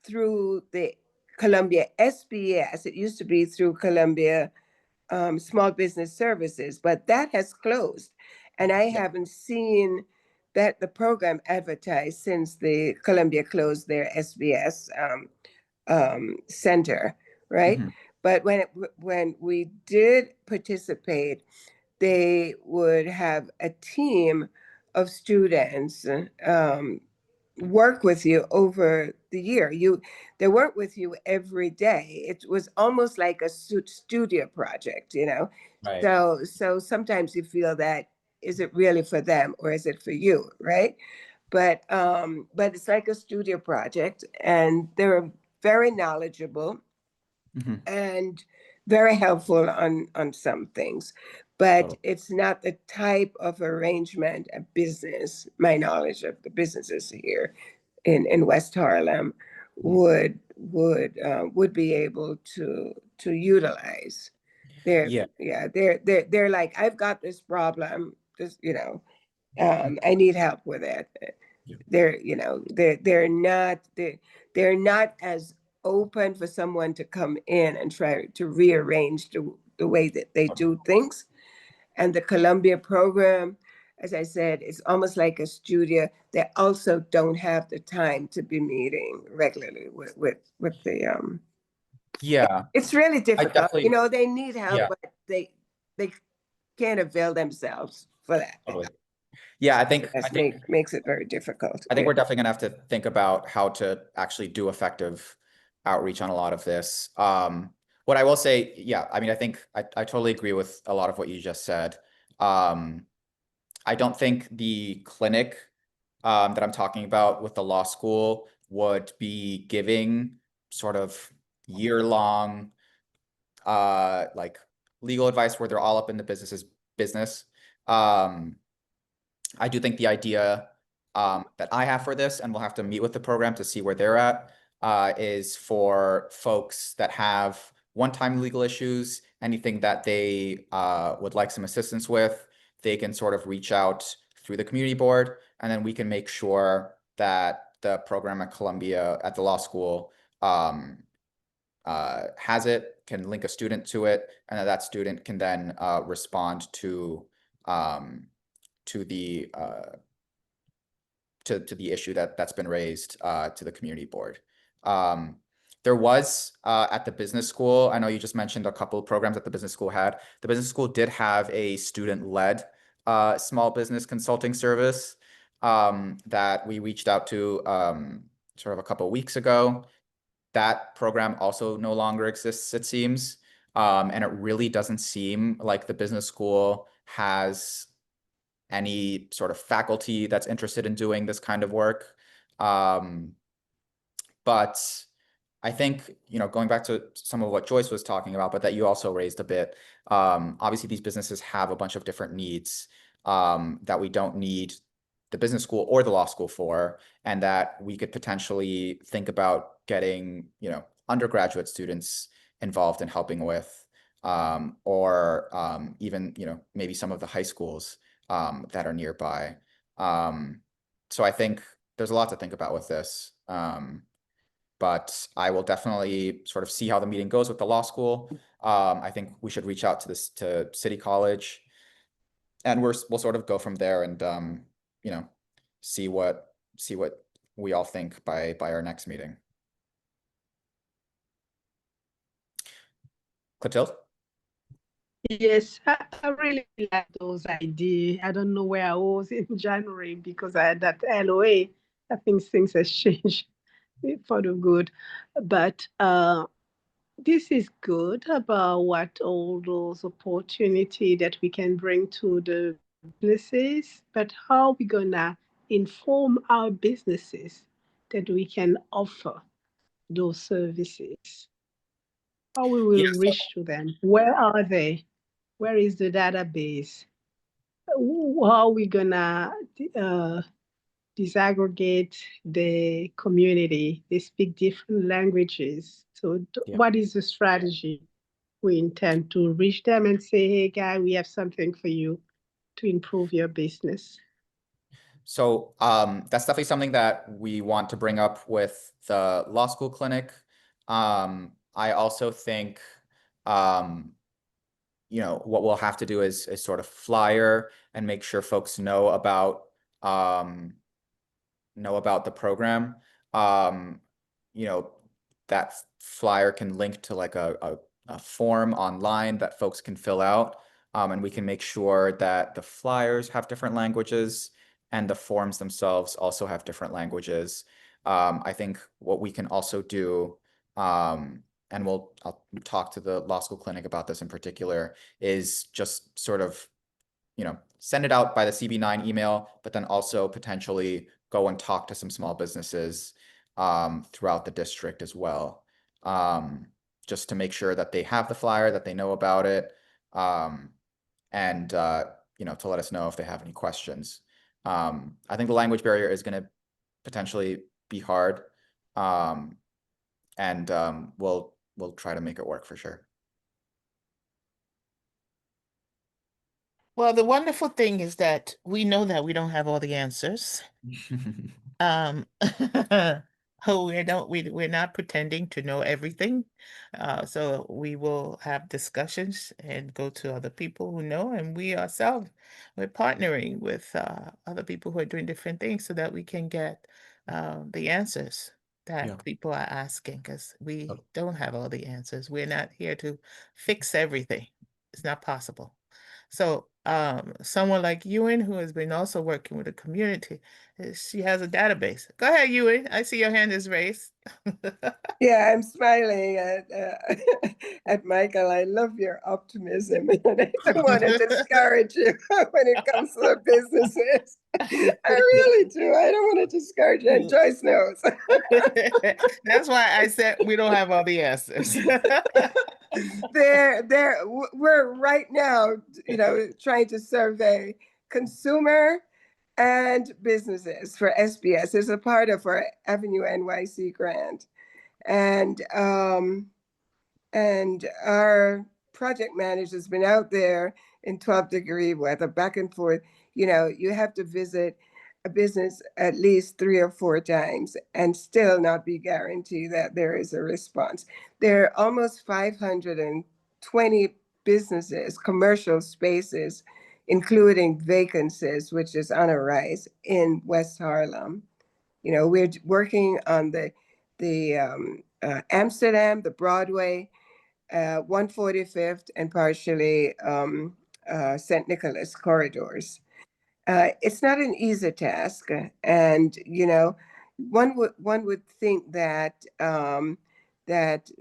S6: through the Columbia SBS. It used to be through Columbia Small Business Services, but that has closed. And I
S2: Yeah.
S6: haven't seen that the program advertised since the Columbia closed their SBS center, right?
S2: Mhm.
S6: But when we did participate, they would have a team of students work with you over the year. They work with you every day. It was almost like a studio project.
S2: Right.
S6: So sometimes you feel that, is it really for them or is it for you, right? But it's like a studio project, and they're very knowledgeable
S2: Mhm.
S6: and very helpful on some things. But
S2: Totally.
S6: it's not the type of arrangement a business, my knowledge of the businesses here in West Harlem
S2: Mhm.
S6: would be able to utilize.
S2: Yeah.
S6: They're like, I've got this problem, I need help with it.
S2: Yeah.
S6: They're not as open for someone to come in and try to rearrange the way that they do things. And the Columbia program, as I said, is almost like a studio. They also don't have the time to be meeting regularly with the.
S2: Yeah.
S6: It's really
S2: I
S6: difficult.
S2: definitely,
S6: They need help,
S2: yeah,
S6: but they can't avail themselves for that.
S2: totally. Yeah,
S6: Makes it very difficult.
S2: I think
S6: Yeah.
S2: we're definitely gonna have to think about how to actually do effective outreach on a lot of this. What I will say, yeah, I mean, I think I totally agree with a lot of what you just said. I don't think the clinic that I'm talking about with the law school would be giving sort of year-long like legal advice where they're all up in the business. I do think the idea that I have for this, and we'll have to meet with the program to see where they're at, is for folks that have one-time legal issues, anything that they would like some assistance with, they can sort of reach out through the community board, and then we can make sure that the program at Columbia, at the law school, has it, can link a student to it, and that student can then respond to the to the issue that's been raised to the community board. There was at the business school, I know you just mentioned a couple of programs that the business school had. The business school did have a student-led small business consulting service that we reached out to sort of a couple of weeks ago. That program also no longer exists, it seems. And it really doesn't seem like the business school has any sort of faculty that's interested in doing this kind of work. But I think, going back to some of what Joyce was talking about, but that you also raised a bit, obviously these businesses have a bunch of different needs that we don't need the business school or the law school for, and that we could potentially think about getting, undergraduate students involved in helping with, or even, maybe some of the high schools that are nearby. So I think there's a lot to think about with this. But I will definitely sort of see how the meeting goes with the law school. I think we should reach out to City College, and we'll sort of go from there and see what we all think by our next meeting. Clotilde?
S7: Yes, I really like those ideas. I don't know where I was in January because I had that LOA. I think things has changed for the good. But this is good about what all those opportunity that we can bring to the businesses, but how we gonna inform our businesses that we can offer those services? How we will reach to them? Where are they? Where is the database? How are we gonna disaggregate the community? They speak different languages. So what is the strategy we intend to reach them and say, hey, guy, we have something for you to improve your business?
S2: So that's definitely something that we want to bring up with the law school clinic. I also think, what we'll have to do is sort of flyer and make sure folks know about the program. That flyer can link to like a form online that folks can fill out. And we can make sure that the flyers have different languages and the forms themselves also have different languages. I think what we can also do, and I'll talk to the law school clinic about this in particular, is just sort of, send it out by the CB9 email, but then also potentially go and talk to some small businesses throughout the district as well, just to make sure that they have the flyer, that they know about it, and to let us know if they have any questions. I think the language barrier is going to potentially be hard, and we'll try to make it work for sure.
S1: Well, the wonderful thing is that we know that we don't have all the answers. We're not pretending to know everything. So we will have discussions and go to other people who know, and we ourselves, we're partnering with other people who are doing different things so that we can get the answers that people are asking, because we don't have all the answers. We're not here to fix everything. It's not possible. So someone like Ewan, who has been also working with the community, she has a database. Go ahead, Ewan. I see your hand is raised.
S6: Yeah, I'm smiling at Michael. I love your optimism, and I don't want to discourage you when it comes to the businesses. I really do. I don't want to discourage you, and Joyce knows.
S1: That's why I said we don't have all the answers.
S6: We're right now, trying to survey consumer and businesses for SBS as a part of our Avenue NYC grant. And our project manager's been out there in 12-degree weather, back and forth. You have to visit a business at least 3 or 4 times and still not be guaranteed that there is a response. There are almost 520 businesses, commercial spaces, including vacancies, which is on a rise in West Harlem. We're working on the Amsterdam, the Broadway, 145th, and partially St. Nicholas corridors. It's not an easy task, and one would think that that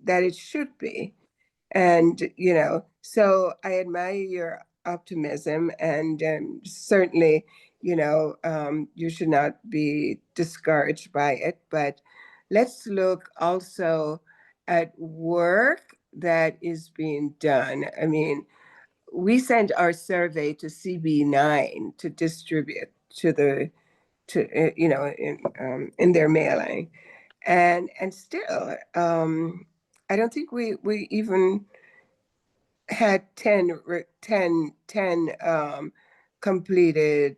S6: it should be, and so I admire your optimism, and certainly you should not be discouraged by it. But let's look also at work that is being done. I mean, we sent our survey to CB9 to distribute in their mailing, and still I don't think we even had 10 completed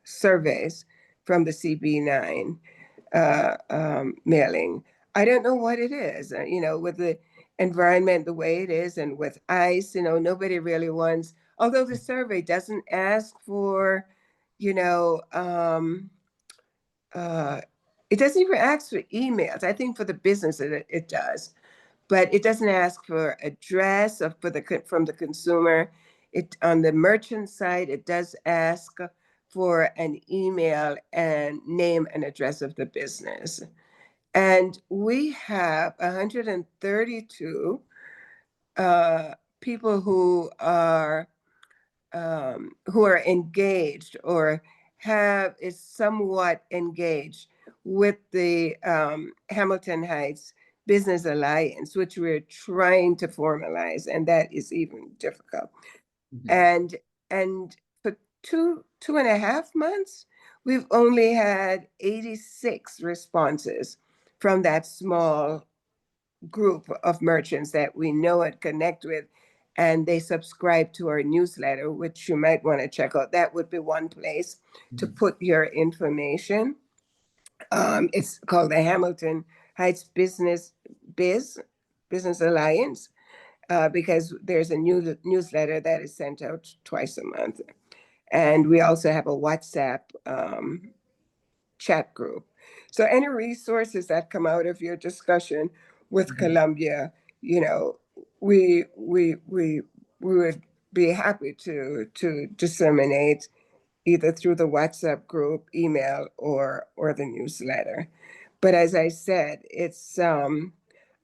S6: surveys from the CB9 mailing. I don't know what it is, with the environment the way it is, and with ICE, nobody really wants, although the survey doesn't ask for, it doesn't even ask for emails. I think for the business it does, but it doesn't ask for address or from the consumer. On the merchant side, it does ask for an email and name and address of the business. And we have 132 people who are engaged or is somewhat engaged with the Hamilton Heights Business Alliance, which we're trying to formalize, and that is even difficult. Mm-hmm. And for 2.5 months, we've only had 86 responses from that small group of merchants that we know and connect with, and they subscribe to our newsletter, which you might want to check out. That would be one place to put your information. It's called the Hamilton Heights Business Alliance, because there's a new newsletter that is sent out twice a month. And we also have a WhatsApp chat group. So any resources that come out of your discussion with Columbia, we would be happy to disseminate either through the WhatsApp group, email, or the newsletter. But as I said, it's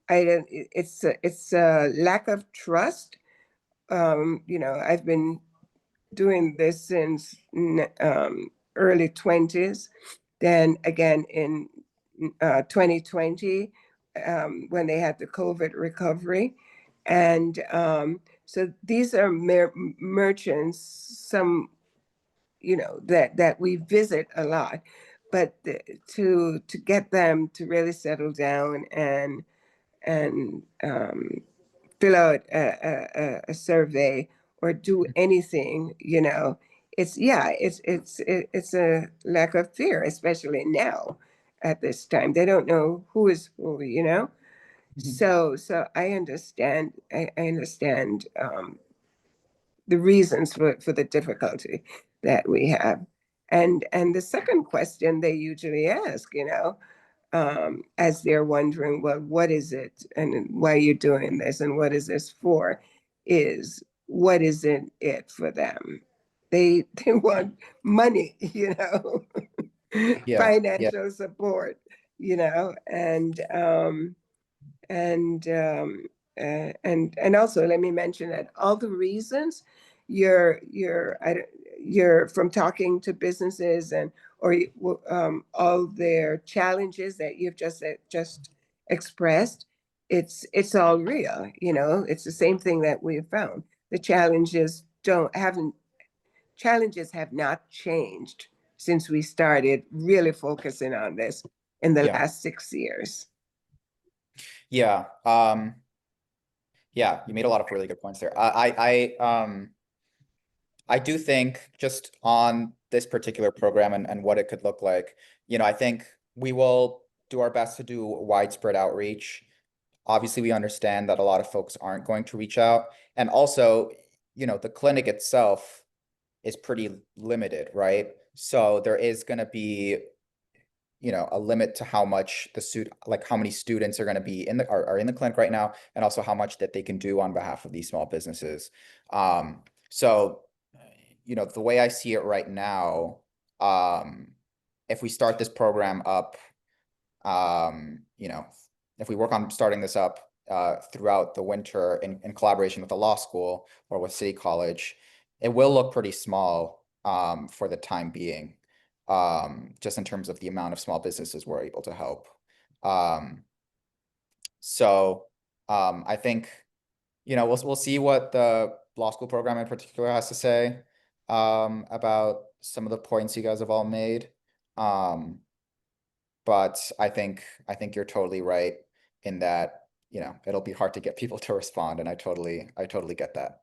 S6: it's a lack of trust. I've been doing this since early 20s. Then again in 2020, when they had the COVID recovery. And so these are merchants, some, that we visit a lot, but to get them to really settle down and fill out a survey or do anything, it's a lack of fear, especially now at this time. They don't know who is who, Mm-hmm. So I understand. I understand the reasons for the difficulty that we have. And the second question they usually ask, as they're wondering, well, what is it and why are you doing this and what is this for, is what isn't it for them? They want money,
S2: Yeah.
S6: financial support, and and also let me mention that all the reasons you're from talking to businesses and or all their challenges that you've just expressed, it's all real. It's the same thing that we've found. The challenges have not changed since we started really focusing on this in the last 6 years.
S2: Yeah. Yeah, you made a lot of really good points there. I do think just on this particular program and what it could look like, I think we will do our best to do widespread outreach. Obviously, we understand that a lot of folks aren't going to reach out. And also, the clinic itself is pretty limited, right? So there is going to be, a limit to how much how many students are going to be are in the clinic right now, and also how much that they can do on behalf of these small businesses. So, the way I see it right now, if we start this program up, if we work on starting this up throughout the winter in collaboration with the law school or with City College, it will look pretty small for the time being, just in terms of the amount of small businesses we're able to help. So I think, we'll see what the law school program in particular has to say about some of the points you guys have all made. But I think you're totally right in that, it'll be hard to get people to respond, and I totally get that.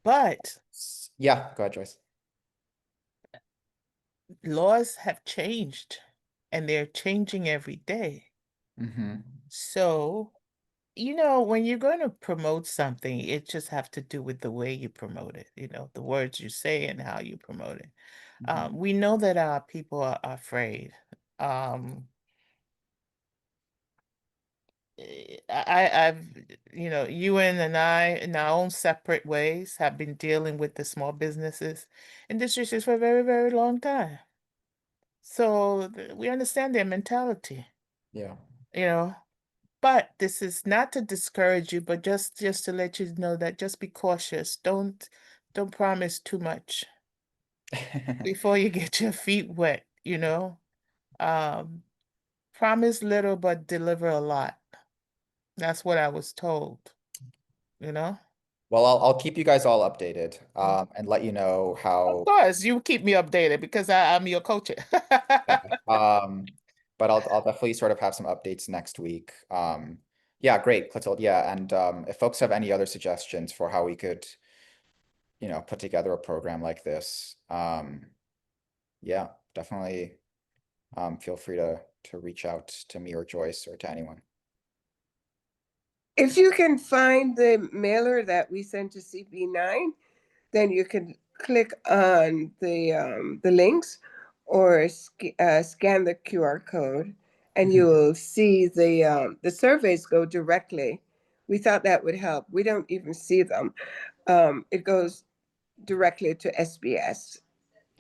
S1: But
S2: Yeah, go ahead, Joyce.
S1: laws have changed and they're changing every day. So, when you're going to promote something, it just have to do with the way you promote it, the words you say and how you promote it. We know that our people are afraid. I've, you and I, in our own separate ways, have been dealing with the small businesses in this district for a very, very long time. So we understand their mentality,
S2: Yeah.
S1: But this is not to discourage you, but just to let you know that just be cautious. Don't promise too much before you get your feet wet, Promise little but deliver a lot. That's what I was told,
S2: Well, I'll keep you guys all updated and let you know
S1: Of
S2: how.
S1: course, you keep me updated because I'm your coach.
S2: But I'll definitely sort of have some updates next week. Yeah, great, Clotilde. Yeah, and if folks have any other suggestions for how we could, put together a program like this, yeah, definitely feel free to reach out to me or Joyce or to anyone.
S6: If you can find the mailer that we sent to CB9, then you can click on the links or scan the QR code, and you will see the surveys go directly. We thought that would help. We don't even see them. It goes directly to SBS.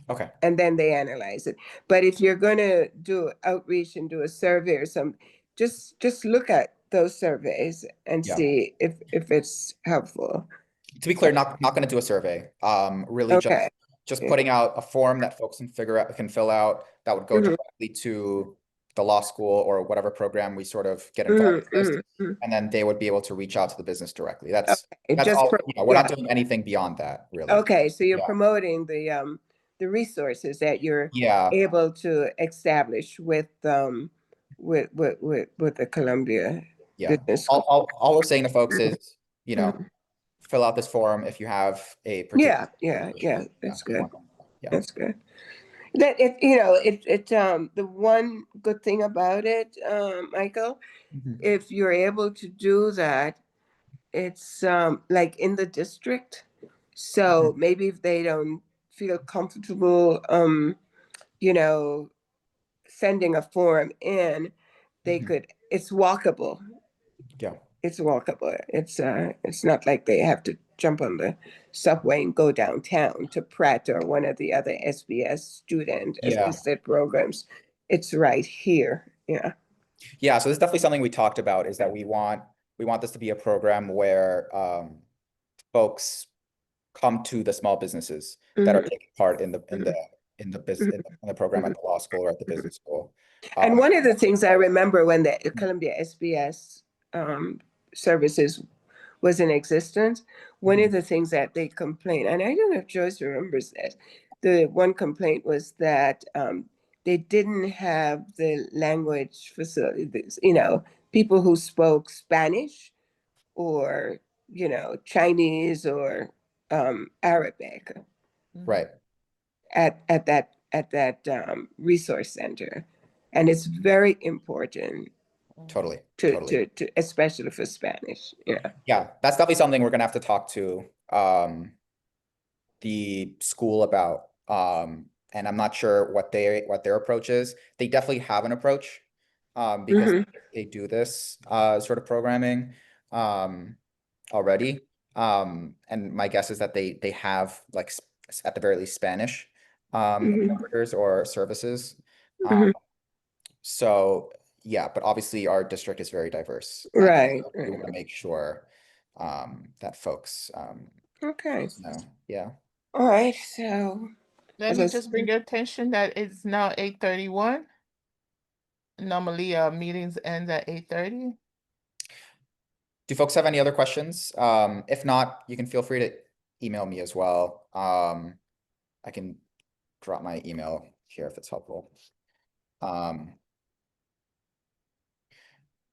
S2: Okay.
S6: And then they analyze it. But if you're going to do outreach and do a survey or something, just look at those surveys and see if it's helpful.
S2: To be clear, not going to do a survey. Really just putting out a form that folks can fill out that would go directly to the law school or whatever program we sort of get involved with, and then they would be able to reach out to the business directly. That's all. We're not doing anything beyond that, really.
S6: Okay, so you're promoting the resources that you're able to establish with the Columbia Business School.
S2: All we're saying to folks is, fill out this form if you have a particular.
S6: Yeah. That's good. Yeah. That's good. That the one good thing about it, Michael, if you're able to do that, it's like in the district. So maybe if they don't feel comfortable you know, sending a form in, they could, it's walkable.
S2: Yeah.
S6: It's walkable. It's not like they have to jump on the subway and go downtown to Pratt or one of the other SBS student
S2: Yeah.
S6: assisted programs. It's right here. Yeah.
S2: Yeah, so this is definitely something we talked about, is that we want this to be a program where folks come to the small businesses that are taking part in the program at the law school or at the business school.
S6: And one of the things I remember when the Columbia SBS services was in existence, one of the things that they complained, and I don't know if Joyce remembers that, the one complaint was that they didn't have the language facilities, people who spoke Spanish or, Chinese or Arabic
S2: Right.
S6: at that resource center. And it's very important
S2: Totally.
S6: to especially for Spanish. Yeah.
S2: Yeah, that's definitely something we're gonna have to talk to the school about. And I'm not sure what their approach is. They definitely have an approach because they do this sort of programming already. And my guess is that they have, like, at the very least, Spanish interpreters or services. So yeah, but obviously our district is very diverse. And
S6: Right.
S2: we want to make sure that folks
S6: Okay.
S2: know. Yeah.
S6: All right. So
S1: Let me just bring your attention that it's now 8:31. Normally our meetings end at 8:30.
S2: Do folks have any other questions? If not, you can feel free to email me as well. I can drop my email here if it's helpful.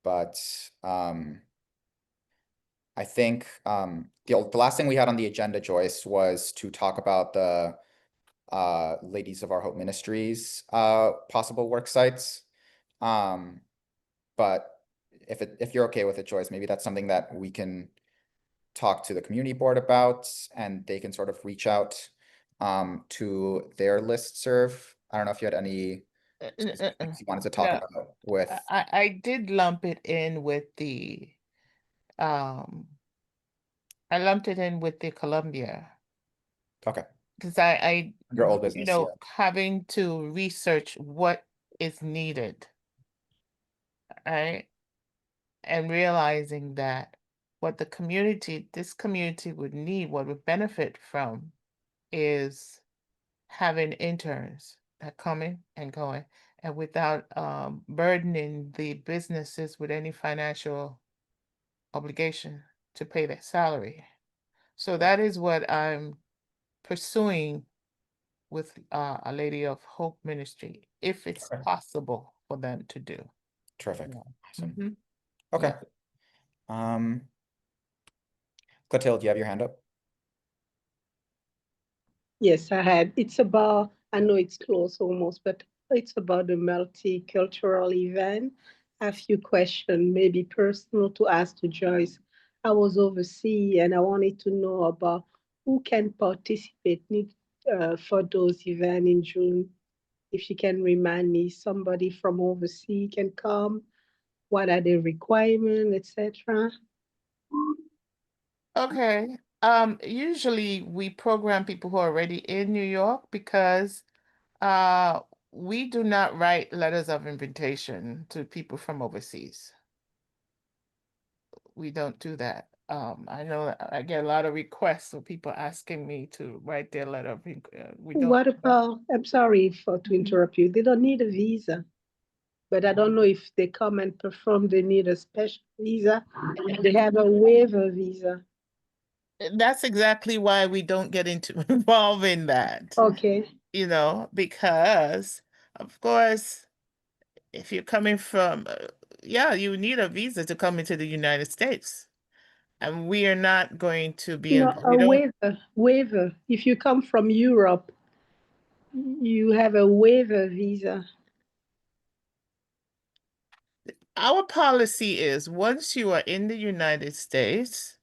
S2: But I think the last thing we had on the agenda, Joyce, was to talk about the Ladies of Our Hope Ministries possible work sites. But if you're okay with it, Joyce, maybe that's something that we can talk to the community board about, and they can sort of reach out to their listserv. I don't know if you had any specific things you wanted to talk
S1: No.
S2: about with.
S1: I did lump it in with the I lumped it in with the Columbia.
S2: Okay.
S1: Because I
S2: Your old business, yeah.
S1: having to research what is needed, right? And realizing that what this community would need, what would benefit from, is having interns that coming and going, and without burdening the businesses with any financial obligation to pay their salary. So that is what I'm pursuing with a Lady of Hope ministry, if it's possible for them to do.
S2: Terrific.
S1: Yeah.
S2: Awesome.
S1: Mhm.
S2: Okay. Clotilde, do you have your hand up?
S7: Yes, I had. It's about, I know it's close almost, but it's about the multicultural event. A few questions, maybe personal, to ask to Joyce. I was overseas and I wanted to know about who can participate for those events in June. If she can remind me, somebody from overseas can come. What are the requirements, etc.?
S1: Okay. Usually we program people who are already in New York because we do not write letters of invitation to people from overseas. We don't do that. I know that I get a lot of requests of people asking me to write their letter of we don't.
S7: What about, I'm sorry to interrupt you, they don't need a visa, but I don't know if they come and perform, they need a special visa. They have a waiver visa.
S1: That's exactly why we don't get involved in that.
S7: Okay.
S1: Because of course, if you're coming from, yeah, you need a visa to come into the United States. And we are not going to be,
S7: No, a waiver. If you come from Europe, you have a waiver visa.
S1: Our policy is once you are in the United States,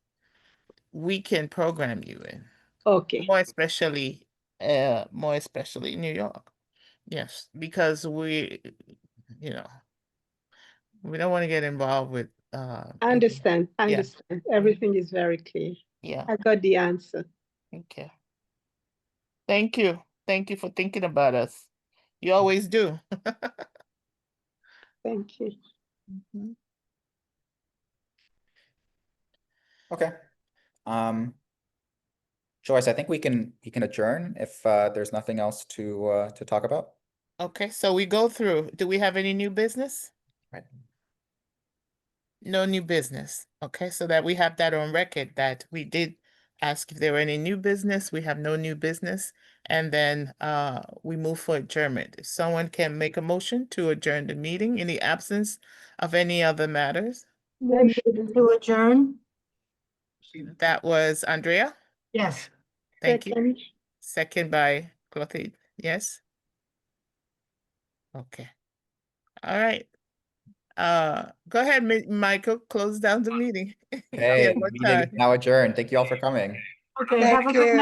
S1: we can program you in.
S7: Okay.
S1: More especially New York. Yes, because you know, we don't want to get involved with,
S7: I understand. I
S1: yeah.
S7: understand. Everything is very clear.
S1: Yeah,
S7: I got the answer.
S1: okay. Thank you. Thank you for thinking about us. You always do.
S7: Thank you.
S1: Mhm.
S2: Okay. Joyce, I think we can adjourn if there's nothing else to talk about.
S1: Okay, so we go through. Do we have any new business?
S2: Right.
S1: No new business. Okay, so that we have that on record that we did ask if there were any new business. We have no new business. And then we move for adjournment. If someone can make a motion to adjourn the meeting in the absence of any other matters.
S4: Motion to adjourn?
S1: That was Andrea.
S4: Yes.
S1: Thank you.
S7: Second.
S1: Second by Clotilde. Yes. Okay. All right. Go ahead, Michael, close down the meeting.
S2: Okay,
S1: One more
S2: meeting is
S1: time.
S2: now adjourned. Thank you all for coming.
S4: Okay,
S6: Thank
S4: have a good
S6: you.
S4: night.